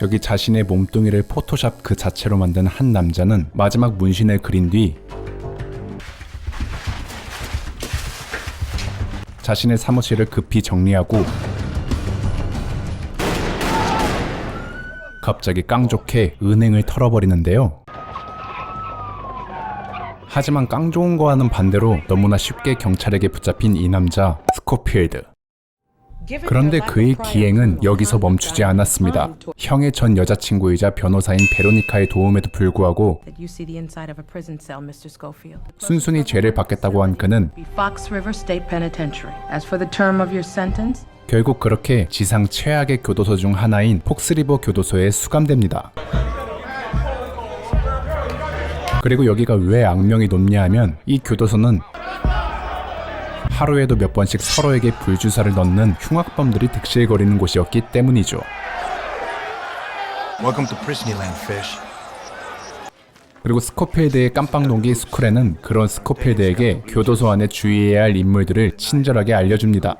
여기 자신의 몸뚱이를 포토샵 그 자체로 만든 한 남자는 마지막 문신을 그린 뒤 자신의 사무실을 급히 정리하고 갑자기 깡좋게 은행을 털어버리는데요. 하지만 깡좋은 거와는 반대로 너무나 쉽게 경찰에게 붙잡힌 이 남자 스코필드. 그런데 그의 기행은 여기서 멈추지 않았습니다. 형의 전 여자친구이자 변호사인 베로니카의 도움에도 불구하고 순순히 죄를 받겠다고 한 그는 결국 그렇게 지상 최악의 교도소 중 하나인 폭스리버 교도소에 수감됩니다. 그리고 여기가 왜 악명이 높냐 하면 이 교도소는 하루에도 몇 번씩 서로에게 불주사를 넣는 흉악범들이 득실거리는 곳이었기 때문이죠. 그리고 스코필드의 깜빵동기 스쿨에는 그런 스코필드에게 교도소 안에 주의해야 할 인물들을 친절하게 알려줍니다.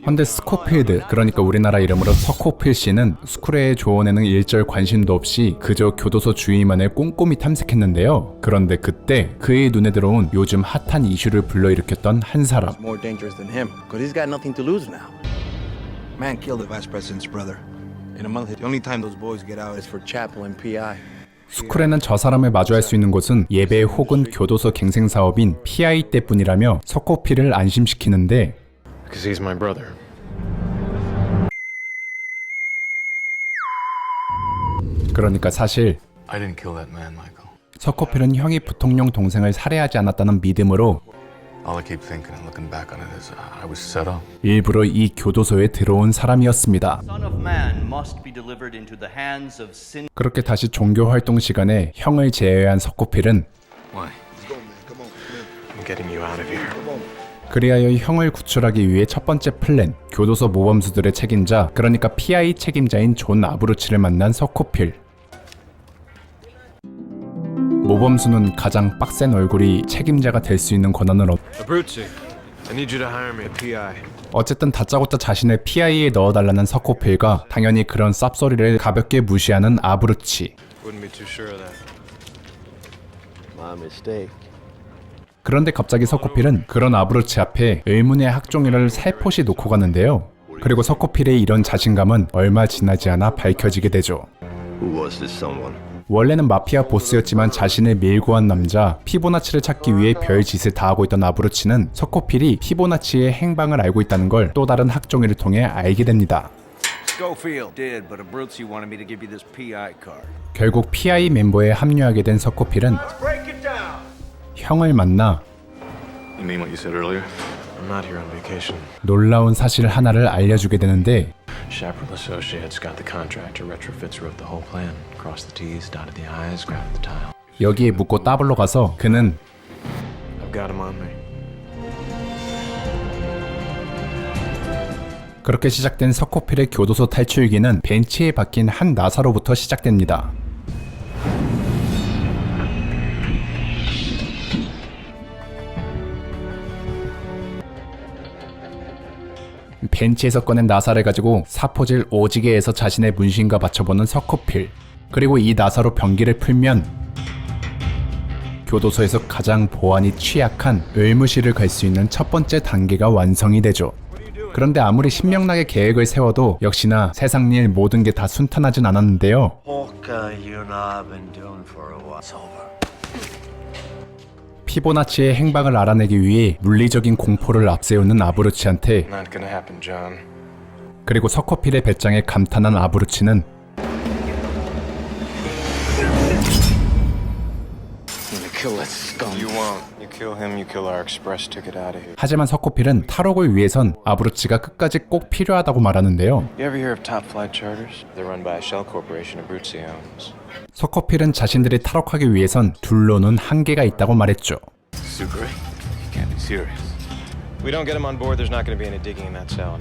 헌데 스코필드, 그러니까 우리나라 이름으로 서코필 씨는 스쿨의 조언에는 일절 관심도 없이 그저 교도소 주위만을 꼼꼼히 탐색했는데요. 그런데 그때 그의 눈에 들어온 요즘 핫한 이슈를 불러일으켰던 한 사람. 스쿨에는 저 사람을 마주할 수 있는 곳은 예배 혹은 교도소 갱생 사업인 PI 때뿐이라며 서코필을 안심시키는데 그러니까 사실 서코필은 형이 부통령 동생을 살해하지 않았다는 믿음으로 일부러 이 교도소에 들어온 사람이었습니다. 그렇게 다시 종교 활동 시간에 형을 제외한 서코필은 그리하여 형을 구출하기 위해 첫 번째 플랜, 교도소 모범수들의 책임자, 그러니까 PI 책임자인 존 아브루치를 만난 서코필. 모범수는 가장 빡센 얼굴이 책임자가 될 수 있는 권한을 어쨌든 다짜고짜 자신의 PI에 넣어달라는 서코필과 당연히 그런 쌉소리를 가볍게 무시하는 아브루치. 그런데 갑자기 서코필은 그런 아브루치 앞에 의문의 학종이를 살포시 놓고 가는데요. 그리고 서코필의 이런 자신감은 얼마 지나지 않아 밝혀지게 되죠. 원래는 마피아 보스였지만 자신을 밀고 한 남자 피보나치를 찾기 위해 별짓을 다 하고 있던 아브루치는 서코필이 피보나치의 행방을 알고 있다는 걸 또 다른 학종이를 통해 알게 됩니다. 결국 PI 멤버에 합류하게 된 서코필은 형을 만나 놀라운 사실 하나를 알려주게 되는데 여기에 묻고 따블로 가서 그는 그렇게 시작된 서코필의 교도소 탈출기는 벤치에 박힌 한 나사로부터 시작됩니다. 벤치에서 꺼낸 나사를 가지고 사포질 오지게 해서 자신의 문신과 맞춰보는 서코필. 그리고 이 나사로 병기를 풀면 교도소에서 가장 보안이 취약한 의무실을 갈 수 있는 첫 번째 단계가 완성이 되죠. 그런데 아무리 신명나게 계획을 세워도 역시나 세상 일 모든 게 다 순탄하진 않았는데요. 피보나치의 행방을 알아내기 위해 물리적인 공포를 앞세우는 아브루치한테 그리고 서코필의 배짱에 감탄한 아브루치는 하지만 서코필은 탈옥을 위해선 아브루치가 끝까지 꼭 필요하다고 말하는데요. 서코필은 자신들이 탈옥하기 위해선 둘로는 한계가 있다고 말했죠.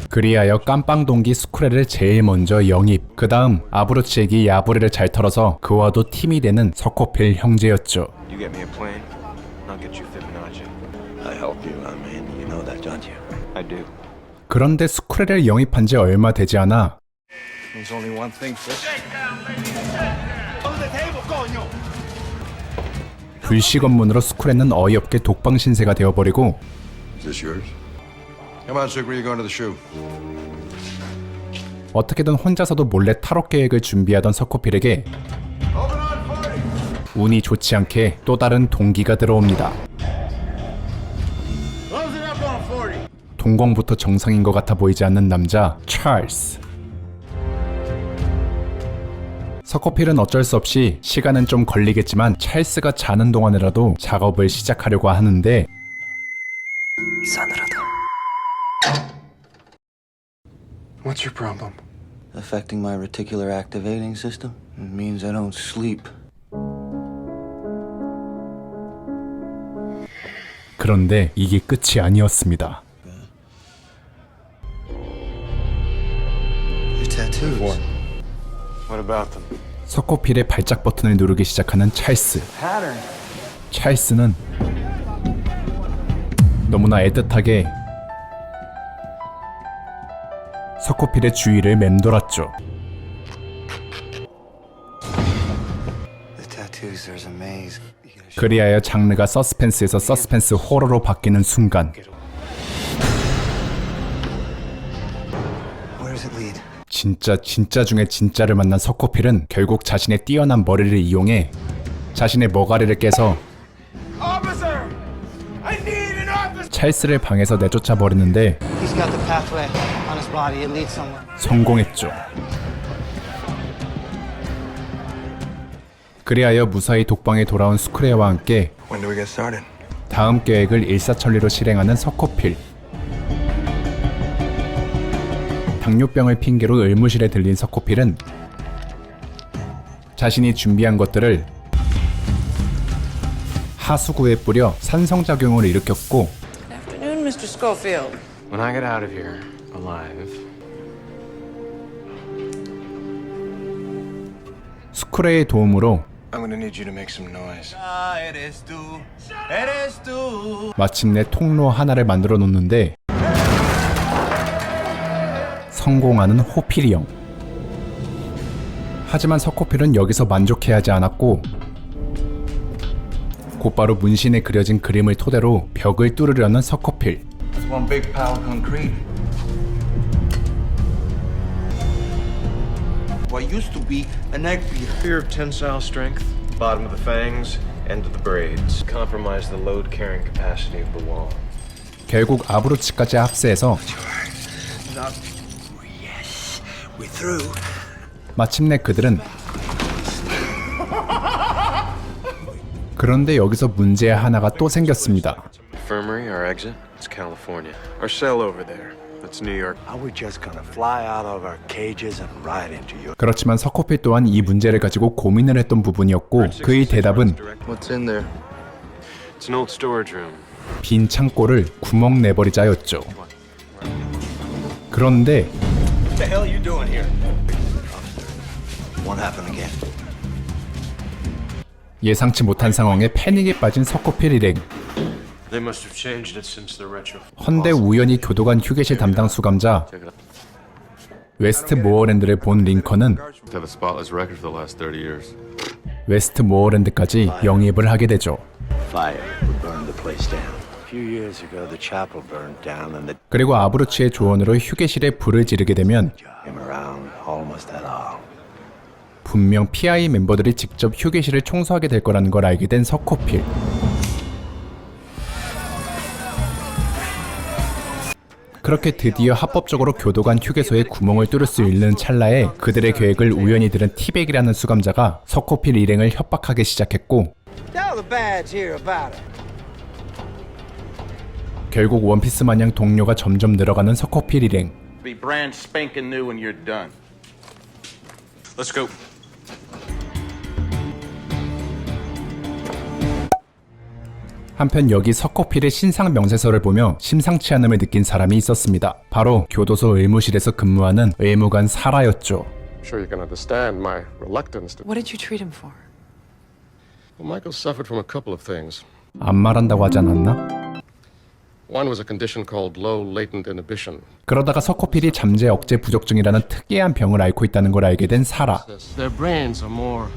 그리하여 깜빵동기 스쿠레를 제일 먼저 영입. 그 다음 아브루치에게 야부리를 잘 털어서 그와도 팀이 되는 서코필 형제였죠. 그런데 스쿠레를 영입한 지 얼마 되지 않아 불식 업무로 스쿠레는 어이없게 독방 신세가 되어버리고 어떻게든 혼자서도 몰래 탈옥 계획을 준비하던 서코필에게 운이 좋지 않게 또 다른 동기가 들어옵니다. 동공부터 정상인 것 같아 보이지 않는 남자 찰스. 서코필은 어쩔 수 없이 시간은 좀 걸리겠지만 찰스가 자는 동안이라도 작업을 시작하려고 하는데 싸늘하다. What's your problem? Affecting my reticular activating system. It means I don't sleep. 그런데 이게 끝이 아니었습니다. Your tattoos. What about them? 서코필의 발작 버튼을 누르기 시작하는 찰스. Pattern. 찰스는 너무나 애틋하게 서코필의 주위를 맴돌았죠. The tattoos, there's a maze. 그리하여 장르가 서스펜스에서 서스펜스 호러로 바뀌는 순간 Where does it lead? 진짜 중에 진짜를 만난 서코필은 결국 자신의 뛰어난 머리를 이용해 자신의 머가리를 깨서 찰스를 방에서 내쫓아 버리는데 He's got the pathway on his body. It leads somewhere. 성공했죠. 그리하여 무사히 독방에 돌아온 스쿠레와 함께 When do we get started? 다음 계획을 일사천리로 실행하는 서코필. 당뇨병을 핑계로 의무실에 들린 서코필은 자신이 준비한 것들을 하수구에 뿌려 산성작용을 일으켰고 Afternoon, Mr. Schofield. When I get out of here alive, 스쿠레의 도움으로 I'm gonna need you to make some noise. 마침내 통로 하나를 만들어 놓는데 성공하는 호필이 형. 하지만 서코필은 여기서 만족해하지 않았고 곧바로 문신에 그려진 그림을 토대로 벽을 뚫으려는 서코필. It's one big pile of concrete. What used to be an egg beater. Fear of tensile strength, bottom of the fangs, end of the braids. Compromise the load carrying capacity of the wall. 결국 아브로치까지 합세해서 Yes, we're through. 마침내 그들은 그런데 여기서 문제 하나가 또 생겼습니다. Infirmary, our exit, it's California. Our cell over there, that's New York. Are we just gonna fly out of our cages and right into your... 그렇지만 서코필 또한 이 문제를 가지고 고민을 했던 부분이었고 그의 대답은 What's in there? It's an old storage room. 빈 창고를 구멍 내버리자였죠. 그런데 What the hell are you doing here? Won't happen again. 예상치 못한 상황에 패닉에 빠진 서코필 일행. They must have changed it since the retro. 헌데 우연히 교도관 휴게실 담당 수감자 웨스트 모어랜드를 본 링컨은 have a spotless record for the last 30 years. 웨스트 모어랜드까지 영입을 하게 되죠. Fire would burn the place down. A few years ago, the chapel burned down and the 그리고 아브루치의 조언으로 휴게실에 불을 지르게 되면 came around almost at all. 분명 PI 멤버들이 직접 휴게실을 청소하게 될 거라는 걸 알게 된 서코필. 그렇게 드디어 합법적으로 교도관 휴게소에 구멍을 뚫을 수 있는 찰나에 그들의 계획을 우연히 들은 티백이라는 수감자가 서코필 일행을 협박하기 시작했고 Tell the badge here about it. 결국 원피스 마냥 동료가 점점 늘어가는 서코필 일행. Be brand spanking new when you're done. Let's go. 한편 여기 서코필의 신상 명세서를 보며 심상치 않음을 느낀 사람이 있었습니다. 바로 교도소 의무실에서 근무하는 의무관 사라였죠. Sure you can understand my reluctance to... What did you treat him for? Well, Michael suffered from a couple of things. 안 말한다고 하지 않았나? One was a condition called low latent inhibition. 그러다가 서코필이 잠재 억제 부족증이라는 특이한 병을 앓고 있다는 걸 알게 된 사라. Their brains are more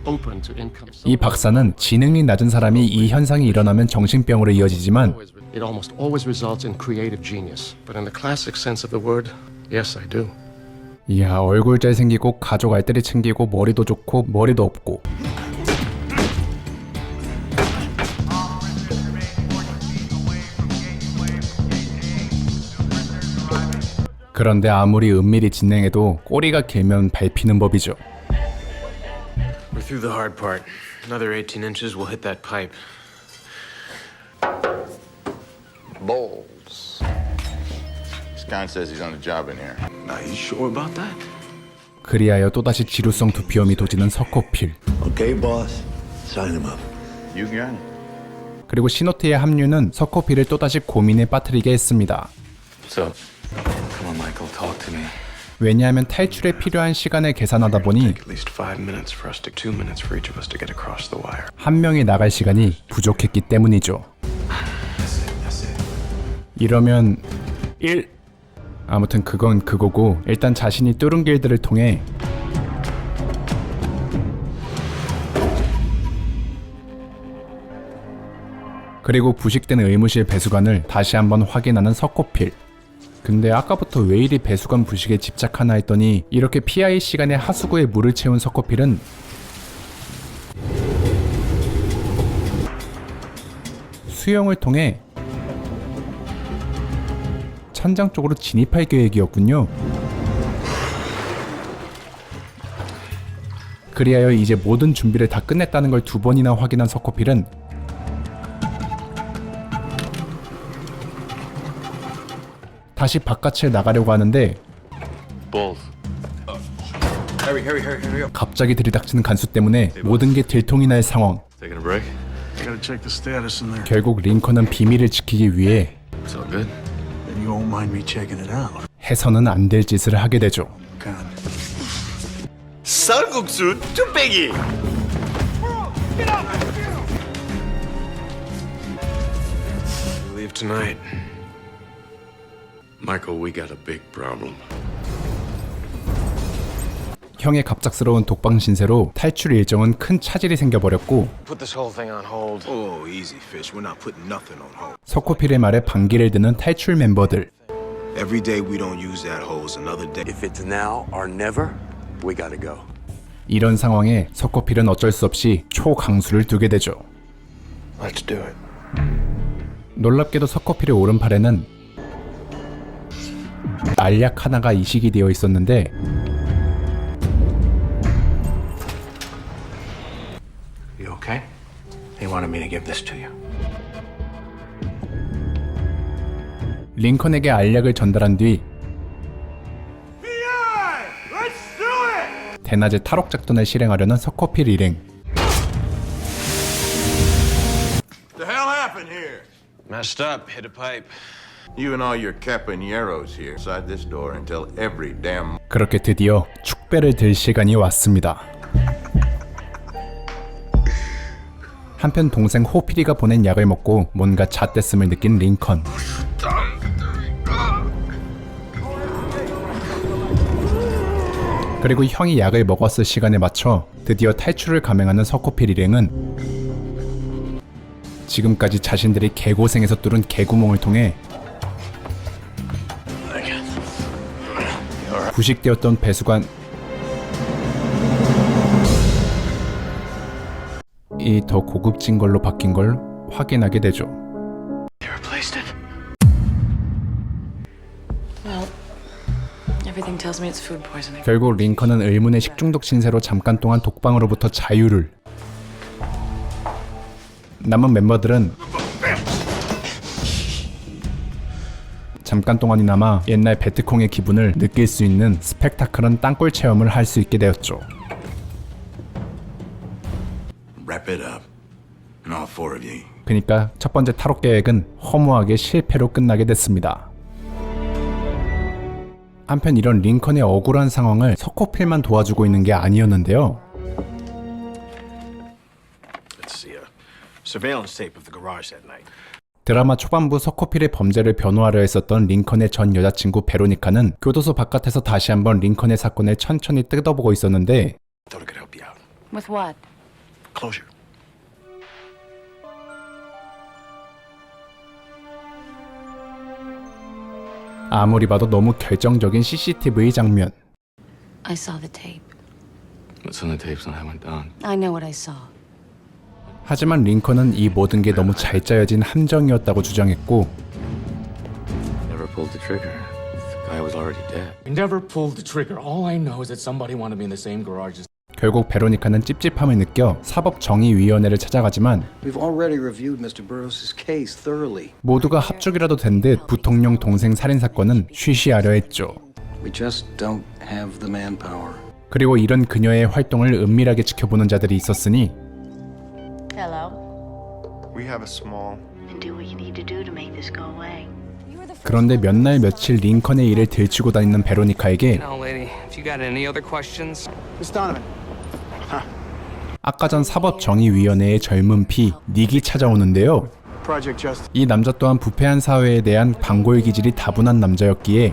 open to income. 이 박사는 지능이 낮은 사람이 이 현상이 일어나면 정신병으로 이어지지만 It almost always results in creative genius. But in the classic sense of the word, yes, I do. 이야, 얼굴 잘생기고 가족 알뜰히 챙기고 머리도 좋고 머리도 없고. 그런데 아무리 은밀히 진행해도 꼬리가 길면 밟히는 법이죠. We're through the hard part. Another 18 inches, we'll hit that pipe. Balls. This guy says he's on a job in here. Are you sure about that? 그리하여 또다시 지루성 두피염이 도지는 서코필. Okay, boss. Sign him up. You got it. 그리고 시노트의 합류는 서코필을 또다시 고민에 빠뜨리게 했습니다. So, come on, Michael, talk to me. 왜냐하면 탈출에 필요한 시간을 계산하다 보니 At least 5 minutes for us to 2 minutes for each of us to get across the wire. 한 명이 나갈 시간이 부족했기 때문이죠. 이러면 1. 아무튼 그건 그거고 일단 자신이 뚫은 길들을 통해 그리고 부식된 의무실 배수관을 다시 한번 확인하는 서코필. 근데 아까부터 왜 이리 배수관 부식에 집착하나 했더니 이렇게 PI 시간에 하수구에 물을 채운 서코필은 수영을 통해 천장 쪽으로 진입할 계획이었군요. 그리하여 이제 모든 준비를 다 끝냈다는 걸 2번이나 확인한 서코필은 다시 바깥을 나가려고 하는데 갑자기 들이닥치는 간수 때문에 모든 게 들통이 날 상황. Taking a break? I gotta check the status in there. 결국 링컨은 비밀을 지키기 위해 It's all good. Then you won't mind me checking it out. 해서는 안 될 짓을 하게 되죠. Kind of. 쌀국수 뚝배기. Leave tonight. Michael, we got a big problem. 형의 갑작스러운 독방 신세로 탈출 일정은 큰 차질이 생겨버렸고 Put this whole thing on hold. Oh, easy, fish. We're not putting nothing on hold. 서코필의 말에 반기를 드는 탈출 멤버들. Every day we don't use that hole is another day. If it's now or never, we gotta go. 이런 상황에 서코필은 어쩔 수 없이 초강수를 두게 되죠. Let's do it. 놀랍게도 서코필의 오른팔에는 알약 하나가 이식이 되어 있었는데 You okay? He wanted me to give this to you. 링컨에게 알약을 전달한 뒤 대낮에 탈옥 작전을 실행하려는 서코필 일행. The hell happened here? Messed up, hit a pipe. You and all your campaneros here inside this door until every damn. 그렇게 드디어 축배를 들 시간이 왔습니다. 한편 동생 호피리가 보낸 약을 먹고 뭔가 잣됐음을 느낀 링컨. 그리고 형이 약을 먹었을 시간에 맞춰 드디어 탈출을 감행하는 서코필 일행은 지금까지 자신들이 개고생해서 뚫은 개구멍을 통해 부식되었던 배수관 이 더 고급진 걸로 바뀐 걸 확인하게 되죠. They replaced it. Well, everything tells me it's food poisoning. 결국 링컨은 의문의 식중독 신세로 잠깐 동안 독방으로부터 자유를. 남은 멤버들은 잠깐 동안이나마 옛날 베트콩의 기분을 느낄 수 있는 스펙타클한 땅굴 체험을 할 수 있게 되었죠. Wrap it up. And all 4 of you. 그러니까 첫 번째 탈옥 계획은 허무하게 실패로 끝나게 됐습니다. 한편 이런 링컨의 억울한 상황을 서코필만 도와주고 있는 게 아니었는데요. Let's see. Surveillance tape of the garage that night. 드라마 초반부 서코필의 범죄를 변호하려 했었던 링컨의 전 여자친구 베로니카는 교도소 바깥에서 다시 한번 링컨의 사건을 천천히 뜯어보고 있었는데 Thought I could help you out. With what? Closure. 아무리 봐도 너무 결정적인 CCTV 장면. I saw the tape. What's on the tapes on how it went down? I know what I saw. 하지만 링컨은 이 모든 게 너무 잘 짜여진 함정이었다고 주장했고 Never pulled the trigger. The guy was already dead. I never pulled the trigger. All I know is that somebody wanted me in the same garage as 결국 베로니카는 찝찝함을 느껴 사법정의위원회를 찾아가지만 We've already reviewed Mr. Burroughs' case thoroughly. 모두가 합죽이라도 된 듯 부통령 동생 살인사건은 쉬쉬하려 했죠. We just don't have the manpower. 그리고 이런 그녀의 활동을 은밀하게 지켜보는 자들이 있었으니 Hello. We have a small. And do what you need to do to make this go away. 그런데 몇 날 며칠 링컨의 일을 들추고 다니는 베로니카에게 Now, lady, if you got any other questions, Miss Donovan. 아까 전 사법정의위원회의 젊은 피 닉이 찾아오는데요. Project Justice. 이 남자 또한 부패한 사회에 대한 반골 기질이 다분한 남자였기에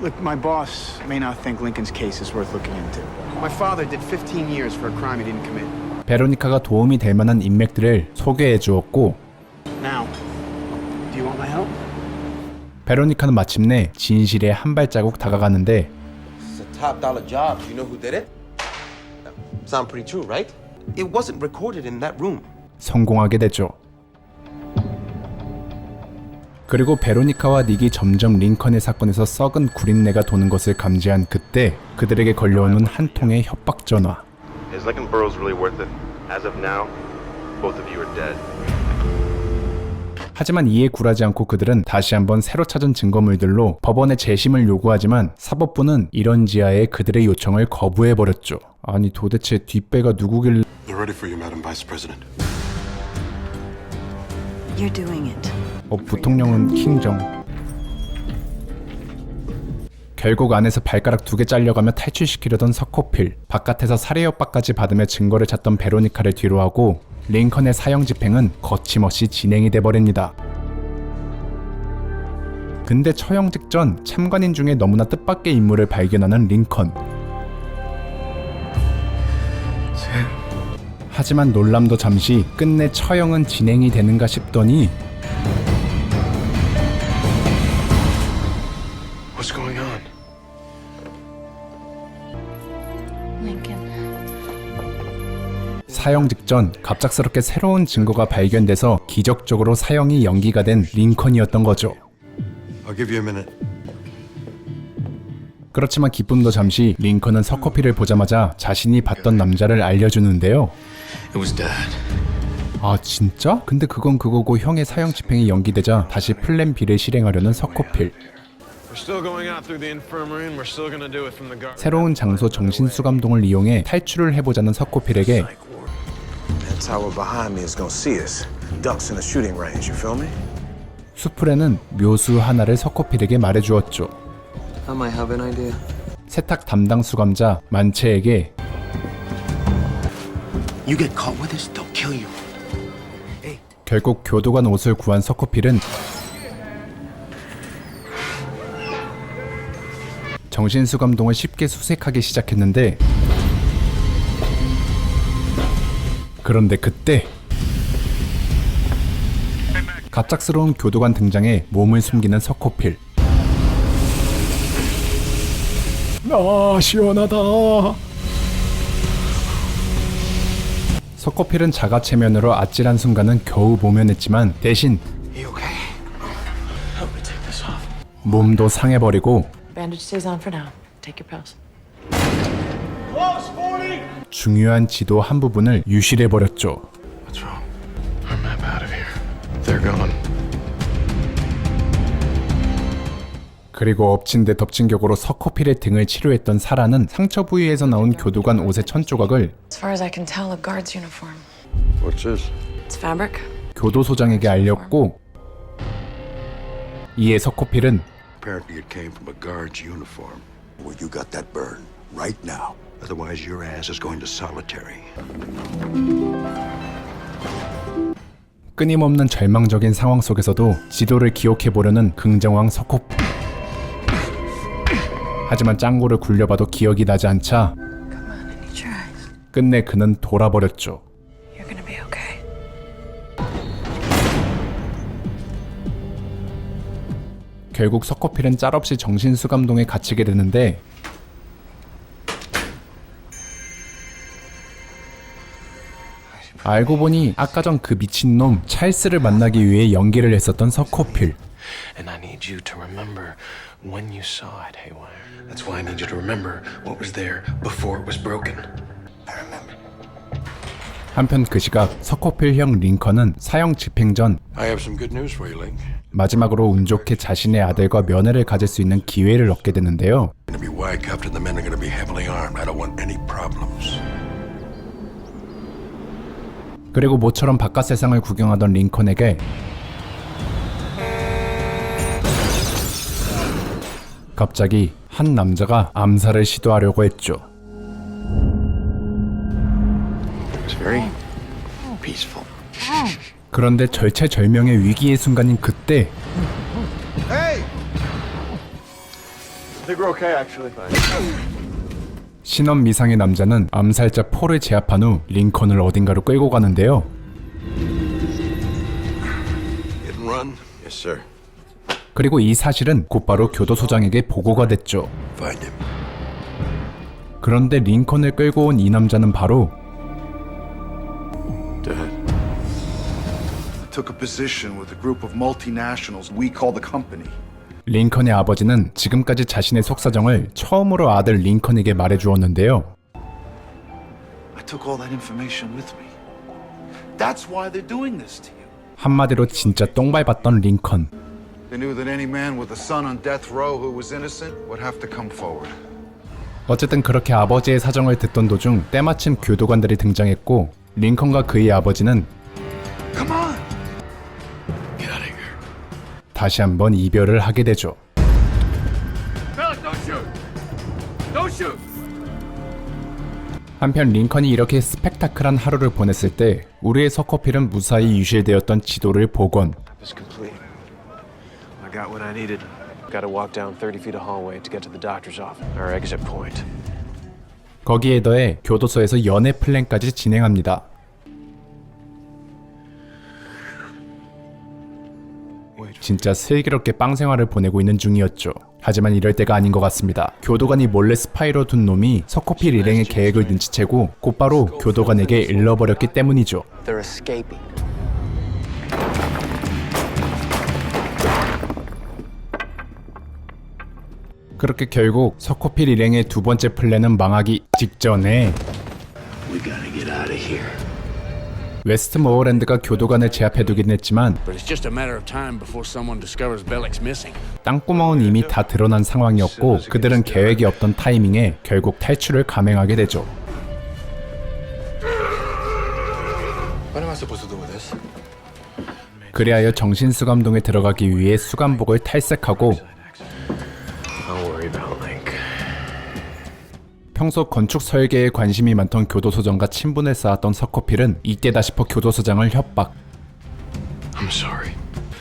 Look, my boss may not think Lincoln's case is worth looking into. My father did 15 years for a crime he didn't commit. 베로니카가 도움이 될 만한 인맥들을 소개해 주었고 Now, do you want my help? 베로니카는 마침내 진실에 한 발자국 다가가는데 It's a top dollar job. You know who did it? Sound pretty true, right? It wasn't recorded in that room. 성공하게 되죠. 그리고 베로니카와 닉이 점점 링컨의 사건에서 썩은 구린내가 도는 것을 감지한 그때 그들에게 걸려오는 한 통의 협박 전화. Is Lincoln Burroughs really worth it? As of now, both of you are dead. 하지만 이에 굴하지 않고 그들은 다시 한번 새로 찾은 증거물들로 법원에 재심을 요구하지만 사법부는 이런 지하에 그들의 요청을 거부해버렸죠. 아니 도대체 뒷배가 누구길래 They're ready for you, Madam Vice President. You're doing it. 부통령은 킹정. 결국 안에서 발가락 2개 잘려가며 탈출시키려던 서코필, 바깥에서 살해 협박까지 받으며 증거를 찾던 베로니카를 뒤로하고 링컨의 사형 집행은 거침없이 진행이 돼버립니다. 근데 처형 직전 참관인 중에 너무나 뜻밖의 인물을 발견하는 링컨. 하지만 놀람도 잠시 끝내 처형은 진행이 되는가 싶더니 What's going on? Lincoln. 사형 직전 갑작스럽게 새로운 증거가 발견돼서 기적적으로 사형이 연기가 된 링컨이었던 거죠. I'll give you a minute. 그렇지만 기쁨도 잠시 링컨은 서커피를 보자마자 자신이 봤던 남자를 알려주는데요. It was Dad. 아 진짜? 근데 그건 그거고 형의 사형 집행이 연기되자 다시 플랜 B를 실행하려는 서커필. We're still going out through the infirmary and we're still gonna do it from the garden. 새로운 장소 정신수감동을 이용해 탈출을 해보자는 서코필에게 That tower behind me is gonna see us. Ducks in the shooting range, you feel me? 수풀에는 묘수 하나를 서코필에게 말해주었죠. I might have an idea. 세탁 담당 수감자 만체에게 You get caught with this, they'll kill you. 결국 교도관 옷을 구한 서코필은 정신수감동을 쉽게 수색하기 시작했는데 그런데 그때 갑작스러운 교도관 등장에 몸을 숨기는 서코필. 아 시원하다. 서코필은 자가체면으로 아찔한 순간은 겨우 모면했지만 대신 몸도 상해버리고 Bandage stays on for now. Take your pills. 중요한 지도 한 부분을 유실해버렸죠. What's wrong? Our map out of here. They're gone. 그리고 엎친 데 덮친 격으로 서코필의 등을 치료했던 사라는 상처 부위에서 나온 교도관 옷의 천조각을 As far as I can tell, a guard's uniform. What's this? It's fabric. 교도소장에게 알렸고 이에 서코필은 Apparently it came from a guard's uniform. Well, you got that burn right now. Otherwise, your ass is going to solitary. 끊임없는 절망적인 상황 속에서도 지도를 기억해보려는 긍정왕 서코필. 하지만 짱구를 굴려봐도 기억이 나지 않자 끝내 그는 돌아버렸죠. You're gonna be okay. 결국 서코필은 짤없이 정신수감동에 갇히게 되는데 알고 보니 아까 전 그 미친놈 찰스를 만나기 위해 연기를 했었던 서코필. And I need you to remember when you saw it haywire. That's why I need you to remember what was there before it was broken. I remember. 한편 그 시각 서코필 형 링컨은 사형 집행 전 I have some good news for you, Link. 마지막으로 운 좋게 자신의 아들과 면회를 가질 수 있는 기회를 얻게 되는데요. Gonna be wide-cuffed and the men are gonna be heavily armed. I don't want any problems. 그리고 모처럼 바깥 세상을 구경하던 링컨에게 갑자기 한 남자가 암살을 시도하려고 했죠. It's very peaceful. 그런데 절체절명의 위기의 순간인 그때 Hey! I think we're okay, actually. 신원 미상의 남자는 암살자 폴을 제압한 후 링컨을 어딘가로 끌고 가는데요. Hit and run? Yes, sir. 그리고 이 사실은 곧바로 교도소장에게 보고가 됐죠. Find him. 그런데 링컨을 끌고 온 이 남자는 바로 Dad. I took a position with a group of multinationals we call the company. 링컨의 아버지는 지금까지 자신의 속사정을 처음으로 아들 링컨에게 말해주었는데요. I took all that information with me. That's why they're doing this to you. 한마디로 진짜 똥밟았던 링컨. They knew that any man with a son on death row who was innocent would have to come forward. 어쨌든 그렇게 아버지의 사정을 듣던 도중 때마침 교도관들이 등장했고 링컨과 그의 아버지는 Come on! 다시 한번 이별을 하게 되죠. 한편 링컨이 이렇게 스펙타클한 하루를 보냈을 때 우리의 서코필은 무사히 유실되었던 지도를 복원. It's complete. I got what I needed. Got to walk down 30 feet of hallway to get to the doctor's office. Our exit point. 거기에 더해 교도소에서 연애 플랜까지 진행합니다. 진짜 슬기롭게 빵 생활을 보내고 있는 중이었죠. 하지만 이럴 때가 아닌 것 같습니다. 교도관이 몰래 스파이로 둔 놈이 서코필 일행의 계획을 눈치채고 곧바로 교도관에게 일러버렸기 때문이죠. They're escaping. 그렇게 결국 서코필 일행의 두 번째 플랜은 망하기 직전에 We gotta get out of here. 웨스트모어랜드가 교도관을 제압해두긴 했지만 But it's just a matter of time before someone discovers Bellick's missing. 땅구멍은 이미 다 드러난 상황이었고 그들은 계획이 없던 타이밍에 결국 탈출을 감행하게 되죠. What am I supposed to do with this? 그리하여 정신수감동에 들어가기 위해 수감복을 탈색하고 Don't worry about Link. 평소 건축 설계에 관심이 많던 교도소장과 친분을 쌓았던 서코필은 이때다 싶어 교도소장을 협박. I'm sorry.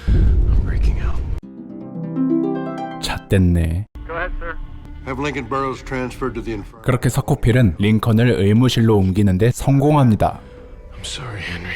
I'm breaking out. 잣됐네. Have Lincoln Burrows transferred to the infirmary. 그렇게 서코필은 링컨을 의무실로 옮기는데 성공합니다. I'm sorry, Henry.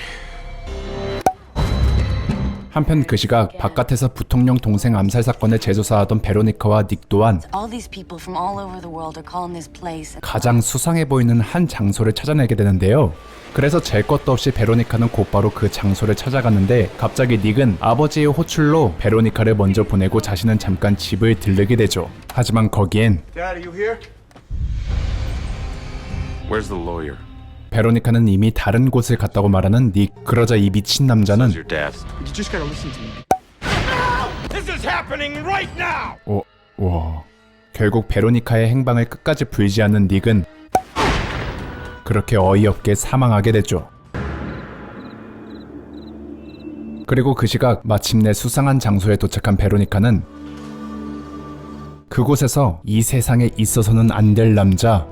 한편 그 시각 바깥에서 부통령 동생 암살 사건을 재조사하던 베로니카와 닉 또한 All these people from all over the world are calling this place. 가장 수상해 보이는 한 장소를 찾아내게 되는데요. 그래서 잴 것도 없이 베로니카는 곧바로 그 장소를 찾아갔는데 갑자기 닉은 아버지의 호출로 베로니카를 먼저 보내고 자신은 잠깐 집을 들르게 되죠. 하지만 거기엔 Dad, are you here? Where's the lawyer? 베로니카는 이미 다른 곳을 갔다고 말하는 닉. 그러자 이 미친 남자는 Your dad. You just gotta listen to me. 와. 결국 베로니카의 행방을 끝까지 불지 않는 닉은 그렇게 어이없게 사망하게 되죠. 그리고 그 시각 마침내 수상한 장소에 도착한 베로니카는 그곳에서 이 세상에 있어서는 안 될 남자,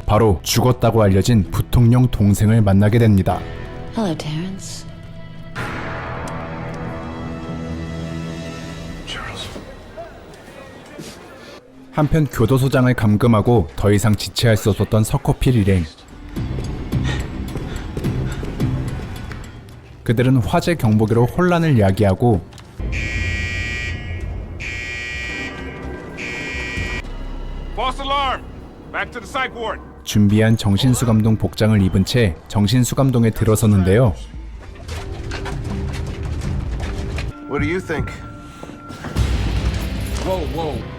바로 죽었다고 알려진 부통령 동생을 만나게 됩니다. Hello, Terrence. 한편 교도소장을 감금하고 더 이상 지체할 수 없었던 서코필 일행. 그들은 화재 경보기로 혼란을 야기하고 준비한 정신수감동 복장을 입은 채 정신수감동에 들어섰는데요. What do you think?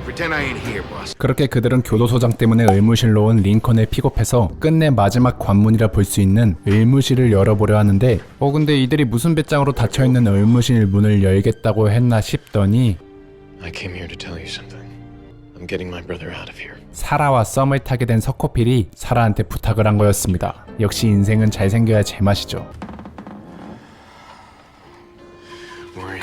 Pretend I ain't here, boss. 그렇게 그들은 교도소장 때문에 의무실로 온 링컨을 픽업해서 끝내 마지막 관문이라 볼 수 있는 의무실을 열어보려 하는데 근데 이들이 무슨 배짱으로 닫혀있는 의무실 문을 열겠다고 했나 싶더니 I came here to tell you something. I'm getting my brother out of here. 사라와 썸을 타게 된 서코필이 사라한테 부탁을 한 거였습니다. 역시 인생은 잘생겨야 제맛이죠. We're in.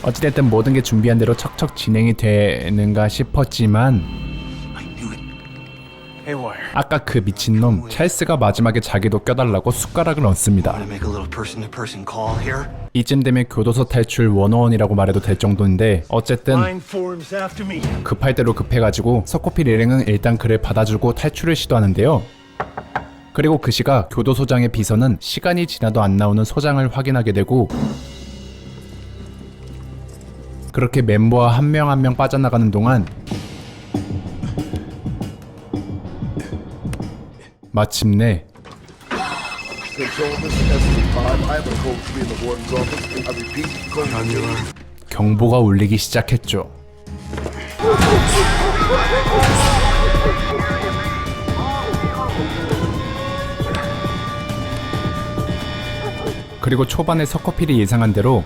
어찌됐든 모든 게 준비한 대로 척척 진행이 되는가 싶었지만 아까 그 미친놈 찰스가 마지막에 자기도 껴달라고 숟가락을 얹습니다. Make a little person-to-person call here? 이쯤 되면 교도소 탈출 101이라고 말해도 될 정도인데 어쨌든 급할 대로 급해가지고 서코필 일행은 일단 그를 받아주고 탈출을 시도하는데요. 그리고 그 시각 교도소장의 비서는 시간이 지나도 안 나오는 소장을 확인하게 되고 그렇게 멤버와 한 명 한 명 빠져나가는 동안 마침내 경보가 울리기 시작했죠. 그리고 초반에 서커필이 예상한 대로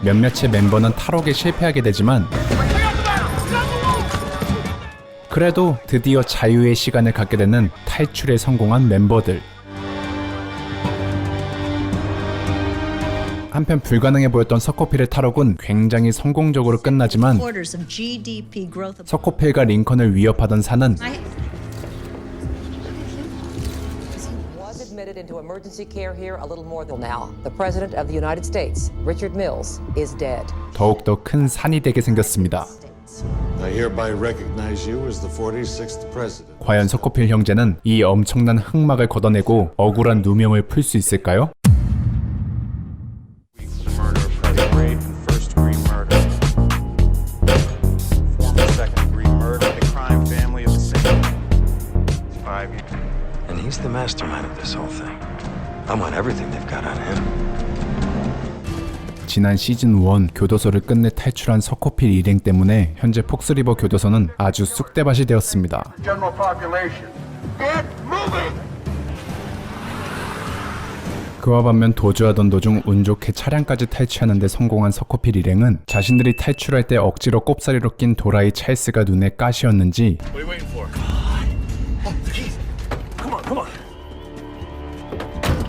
몇몇의 멤버는 탈옥에 실패하게 되지만 그래도 드디어 자유의 시간을 갖게 되는 탈출에 성공한 멤버들. 한편 불가능해 보였던 서코필의 탈옥은 굉장히 성공적으로 끝나지만 서코필과 링컨을 위협하던 산은 into emergency care here a little more than now. The President of the United States, Richard Mills, is dead. 더욱더 큰 산이 되게 생겼습니다. I hereby recognize you as the 46th president. 과연 서코필 형제는 이 엄청난 흑막을 걷어내고 억울한 누명을 풀 수 있을까요? And he's the mastermind of this whole thing. I want everything they've got on him. 지난 시즌 1 교도소를 끝내 탈출한 서코필 일행 때문에 현재 폭스리버 교도소는 아주 쑥대밭이 되었습니다. 그와 반면 도주하던 도중 운 좋게 차량까지 탈취하는 데 성공한 서코필 일행은 자신들이 탈출할 때 억지로 꼽사리로 낀 도라이 찰스가 눈에 가시였는지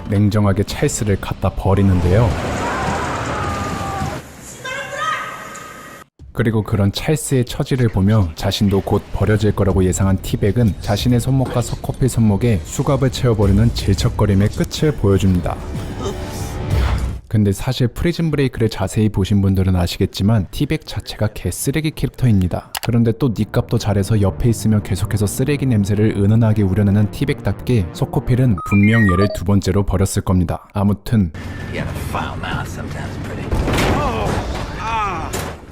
냉정하게 찰스를 갖다 버리는데요. 그리고 그런 찰스의 처지를 보며 자신도 곧 버려질 거라고 예상한 티백은 자신의 손목과 서코필 손목에 수갑을 채워버리는 질척거림의 끝을 보여줍니다. 근데 사실 프리즌 브레이크를 자세히 보신 분들은 아시겠지만 티백 자체가 개쓰레기 캐릭터입니다. 그런데 또 니값도 잘해서 옆에 있으면 계속해서 쓰레기 냄새를 은은하게 우려내는 티백답게 서코필은 분명 얘를 두 번째로 버렸을 겁니다. 아무튼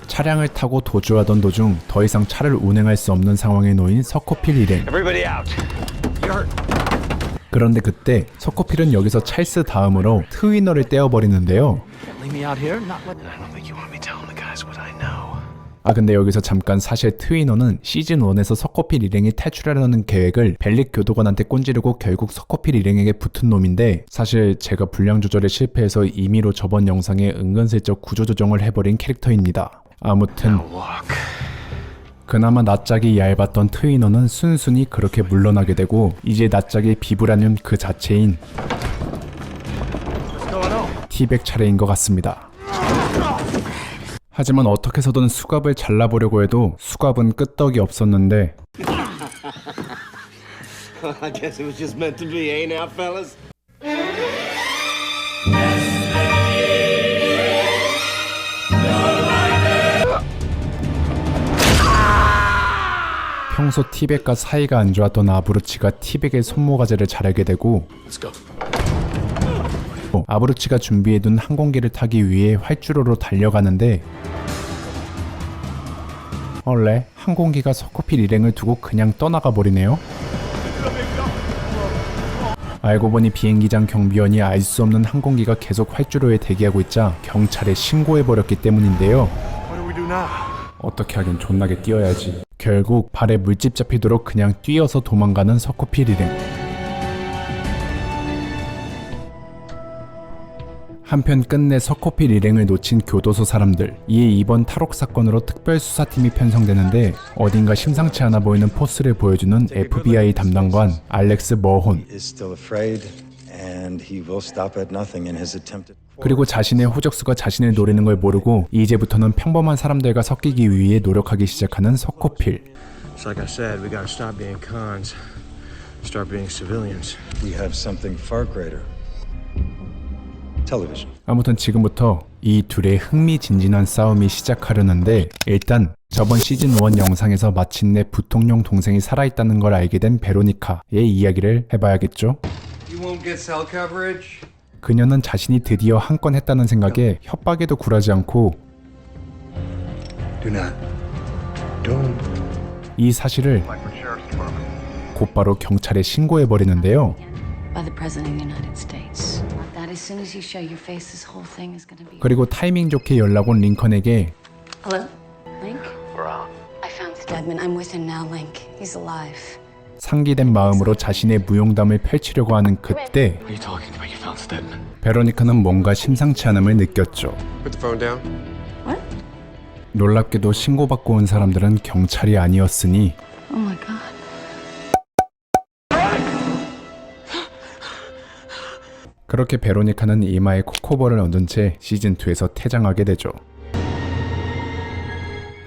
차량을 타고 도주하던 도중 더 이상 차를 운행할 수 없는 상황에 놓인 서코필 일행. 그런데 그때 서코필은 여기서 찰스 다음으로 트위너를 떼어버리는데요. 근데 여기서 잠깐 사실 트위너는 시즌 1에서 서코필 일행이 탈출하려는 계획을 벨릭 교도관한테 꼰지르고 결국 서코필 일행에게 붙은 놈인데 사실 제가 분량 조절에 실패해서 임의로 저번 영상에 은근슬쩍 구조조정을 해버린 캐릭터입니다. 아무튼 그나마 낯짝이 얇았던 트위너는 순순히 그렇게 물러나게 되고 이제 낯짝의 비브라늄 그 자체인 티백 차례인 것 같습니다. 하지만 어떻게 해서든 수갑을 잘라보려고 해도 수갑은 끄떡이 없었는데 I guess it was just meant to be, eh now, fellas? 평소 티백과 사이가 안 좋았던 아브루치가 티백의 손모가지를 자르게 되고 아브루치가 준비해둔 항공기를 타기 위해 활주로로 달려가는데 원래 항공기가 서코필 일행을 두고 그냥 떠나가 버리네요. 알고 보니 비행기장 경비원이 알 수 없는 항공기가 계속 활주로에 대기하고 있자 경찰에 신고해버렸기 때문인데요. 어떻게 하긴 존나게 뛰어야지. 결국 발에 물집 잡히도록 그냥 뛰어서 도망가는 서코필 일행. 한편 끝내 서코필 일행을 놓친 교도소 사람들. 이에 이번 탈옥 사건으로 특별수사팀이 편성되는데 어딘가 심상치 않아 보이는 포스를 보여주는 FBI 담당관 알렉스 머혼. 그리고 자신의 호적수가 자신을 노리는 걸 모르고 이제부터는 평범한 사람들과 섞이기 위해 노력하기 시작하는 서코필. It's like I said, we gotta stop being cons. Start being civilians. We have something far greater. Television. 아무튼 지금부터 이 둘의 흥미진진한 싸움이 시작하려는데 일단 저번 시즌1 영상에서 마침내 부통령 동생이 살아있다는 걸 알게 된 베로니카의 이야기를 해봐야겠죠? You won't get cell coverage? 그녀는 자신이 드디어 한 건 했다는 생각에 협박에도 굴하지 않고 Do not. Don't. 이 사실을 곧바로 경찰에 신고해버리는데요. By the President of the United States. That as soon as you show your face, this whole thing is going to be. 그리고 타이밍 좋게 연락 온 링컨에게 Hello, Link. I found Stedman. I'm with him now, Link. He's alive. 상기된 마음으로 자신의 무용담을 펼치려고 하는 그때 What are you talking about? You found Stedman. 베로니카는 뭔가 심상치 않음을 느꼈죠. Put the phone down. What? 놀랍게도 신고받고 온 사람들은 경찰이 아니었으니 Oh my God. 그렇게 베로니카는 이마에 코코볼을 얻은 채 시즌2에서 퇴장하게 되죠.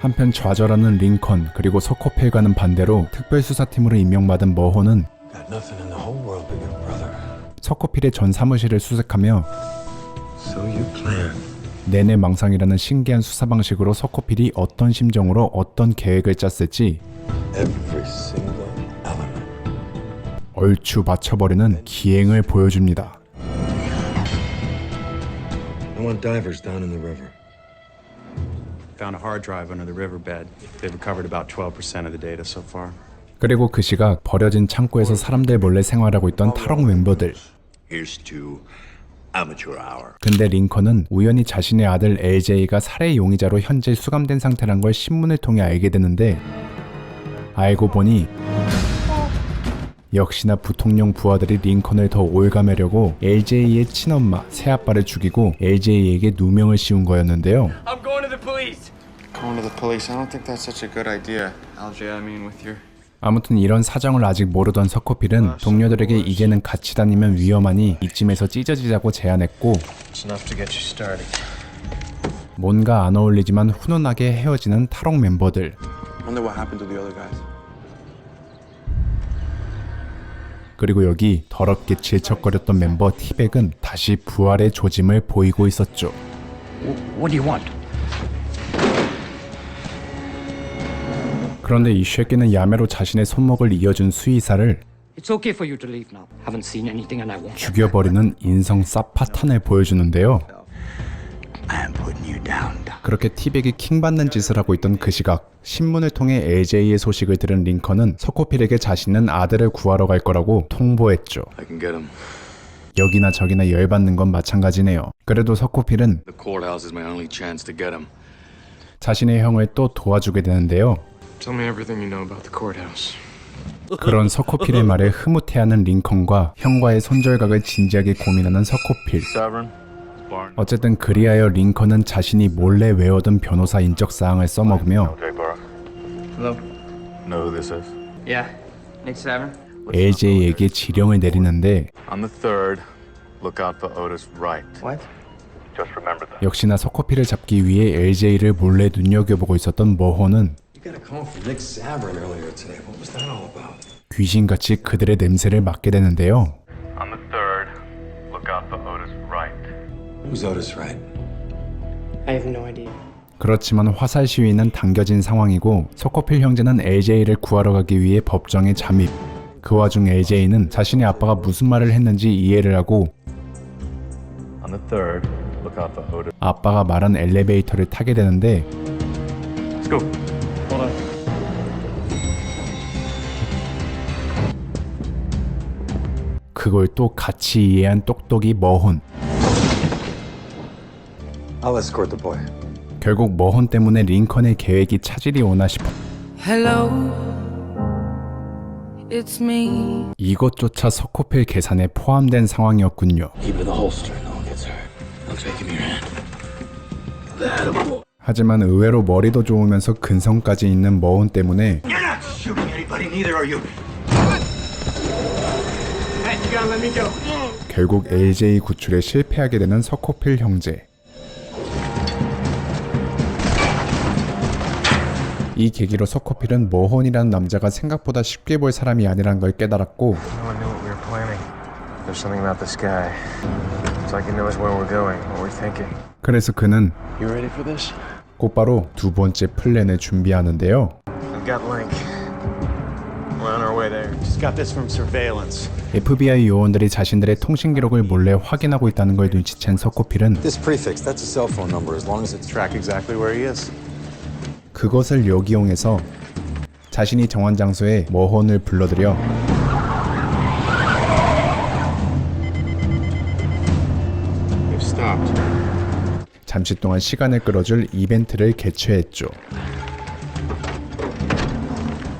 한편 좌절하는 링컨 그리고 서코필과는 반대로 특별수사팀으로 임명받은 머호는 Got nothing in the whole world but your brother. 서코필의 전 사무실을 수색하며 So you plan. 내내 망상이라는 신기한 수사 방식으로 서코필이 어떤 심정으로 어떤 계획을 짰을지 Every single element. 얼추 맞춰버리는 기행을 보여줍니다. I want divers down in the river. Found a hard drive under the riverbed. They've recovered about 12% of the data so far. 그리고 그 시각 버려진 창고에서 사람들 몰래 생활하고 있던 탈옥 멤버들. Here's to amateur hour. 근데 링컨은 우연히 자신의 아들 LJ가 살해 용의자로 현재 수감된 상태란 걸 신문을 통해 알게 되는데 알고 보니 역시나 부통령 부하들이 링컨을 더 올가매려고 LJ의 친엄마, 새아빠를 죽이고 LJ에게 누명을 씌운 거였는데요. I'm going to the police. Going to the police. I don't think that's such a good idea. LJ, I mean, with your. 아무튼 이런 사정을 아직 모르던 서코필은 동료들에게 이제는 같이 다니면 위험하니 이쯤에서 찢어지자고 제안했고 It's enough to get you started. 뭔가 안 어울리지만 훈훈하게 헤어지는 탈옥 멤버들. Wonder what happened to the other guys. 그리고 여기 더럽게 질척거렸던 멤버 티백은 다시 부활의 조짐을 보이고 있었죠. What do you want? 그런데 이 쉐끼는 야매로 자신의 손목을 이어준 수의사를 It's okay for you to leave now. Haven't seen anything and I won't. 죽여버리는 인성 쌉파탄을 보여주는데요. I'm putting you down. 그렇게 티백이 킹받는 짓을 하고 있던 그 시각 신문을 통해 LJ의 소식을 들은 링컨은 서코필에게 자신은 아들을 구하러 갈 거라고 통보했죠. I can get him. 여기나 저기나 열받는 건 마찬가지네요. 그래도 서코필은 The courthouse is my only chance to get him. 자신의 형을 또 도와주게 되는데요. Tell me everything you know about the courthouse. 그런 서코필의 말에 흐뭇해하는 링컨과 형과의 손절각을 진지하게 고민하는 서코필. 어쨌든 그리하여 링컨은 자신이 몰래 외워둔 변호사 인적 사항을 써먹으며 Hello. Know who this is? Yeah. Nick Savern. LJ에게 지령을 내리는데 On the 3rd, look out for Otis Wright. What? Just remember that. 역시나 서코필을 잡기 위해 LJ를 몰래 눈여겨보고 있었던 머호는 You got a call from Nick Savern earlier today. What was that all about? 귀신같이 그들의 냄새를 맡게 되는데요. On the third, look out for Otis Wright. Who's Otis Wright? I have no idea. 그렇지만 화살 시위는 당겨진 상황이고 서코필 형제는 LJ를 구하러 가기 위해 법정에 잠입. 그 와중 LJ는 자신의 아빠가 무슨 말을 했는지 이해를 하고 On the third, look out for Otis. 아빠가 말한 엘리베이터를 타게 되는데 Let's go. Hold on. 그걸 또 같이 이해한 똑똑이 머혼. I'll escort the boy. 결국 머혼 때문에 링컨의 계획이 차질이 오나 싶어 Hello, it's me. 이것조차 서코필 계산에 포함된 상황이었군요. Keep it in the holster. No one gets hurt. I'll take him your hand. That boy. 하지만 의외로 머리도 좋으면서 근성까지 있는 머혼 때문에 You're not shooting anybody, neither are you. Hey, you gotta let me go. 결국 LJ 구출에 실패하게 되는 서코필 형제. 이 계기로 서코필은 머혼이라는 남자가 생각보다 쉽게 볼 사람이 아니란 걸 깨달았고 No one knew what we were planning. There's something about this guy. It's like he knows where we're going, what we're thinking. 그래서 그는 You ready for this? 곧바로 두 번째 플랜을 준비하는데요. We've got Link. We're on our way there. Just got this from surveillance. FBI 요원들이 자신들의 통신 기록을 몰래 확인하고 있다는 걸 눈치챈 서코필은 This prefix, that's a cell phone number as long as it's Track exactly where he is. 그것을 역이용해서 자신이 정한 장소에 머혼을 불러들여 They've stopped. 잠시 동안 시간을 끌어줄 이벤트를 개최했죠.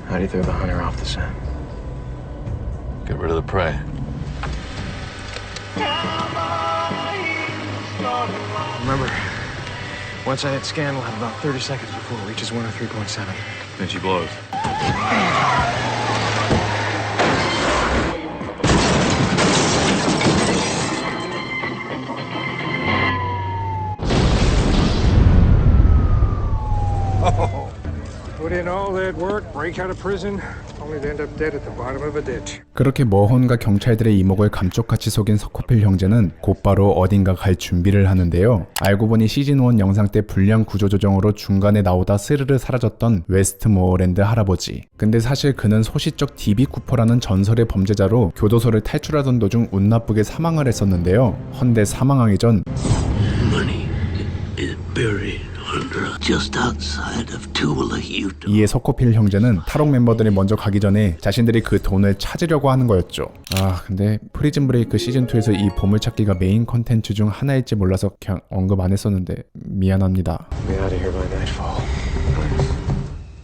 How do you throw the hunter off the scent? Get rid of the prey. Remember, once I hit scan, we'll have about 30 seconds before it reaches 103.7. Then she blows. Put in all that work, break out of prison, only to end up dead at the bottom of a ditch. 그렇게 머혼과 경찰들의 이목을 감쪽같이 속인 서코필 형제는 곧바로 어딘가 갈 준비를 하는데요. 알고 보니 시즌1 영상 때 불량 구조조정으로 중간에 나오다 스르르 사라졌던 웨스트모어랜드 할아버지. 근데 사실 그는 소시적 DB 쿠퍼라는 전설의 범죄자로 교도소를 탈출하던 도중 운 나쁘게 사망을 했었는데요. 헌데 사망하기 전 Money is buried just outside of Tooele, Utah. 이에 서코필 형제는 탈옥 멤버들이 먼저 가기 전에 자신들이 그 돈을 찾으려고 하는 거였죠. 아 근데 프리즌 브레이크 시즌2에서 이 보물찾기가 메인 컨텐츠 중 하나일지 몰라서 그냥 언급 안 했었는데 미안합니다. Be out of here by nightfall.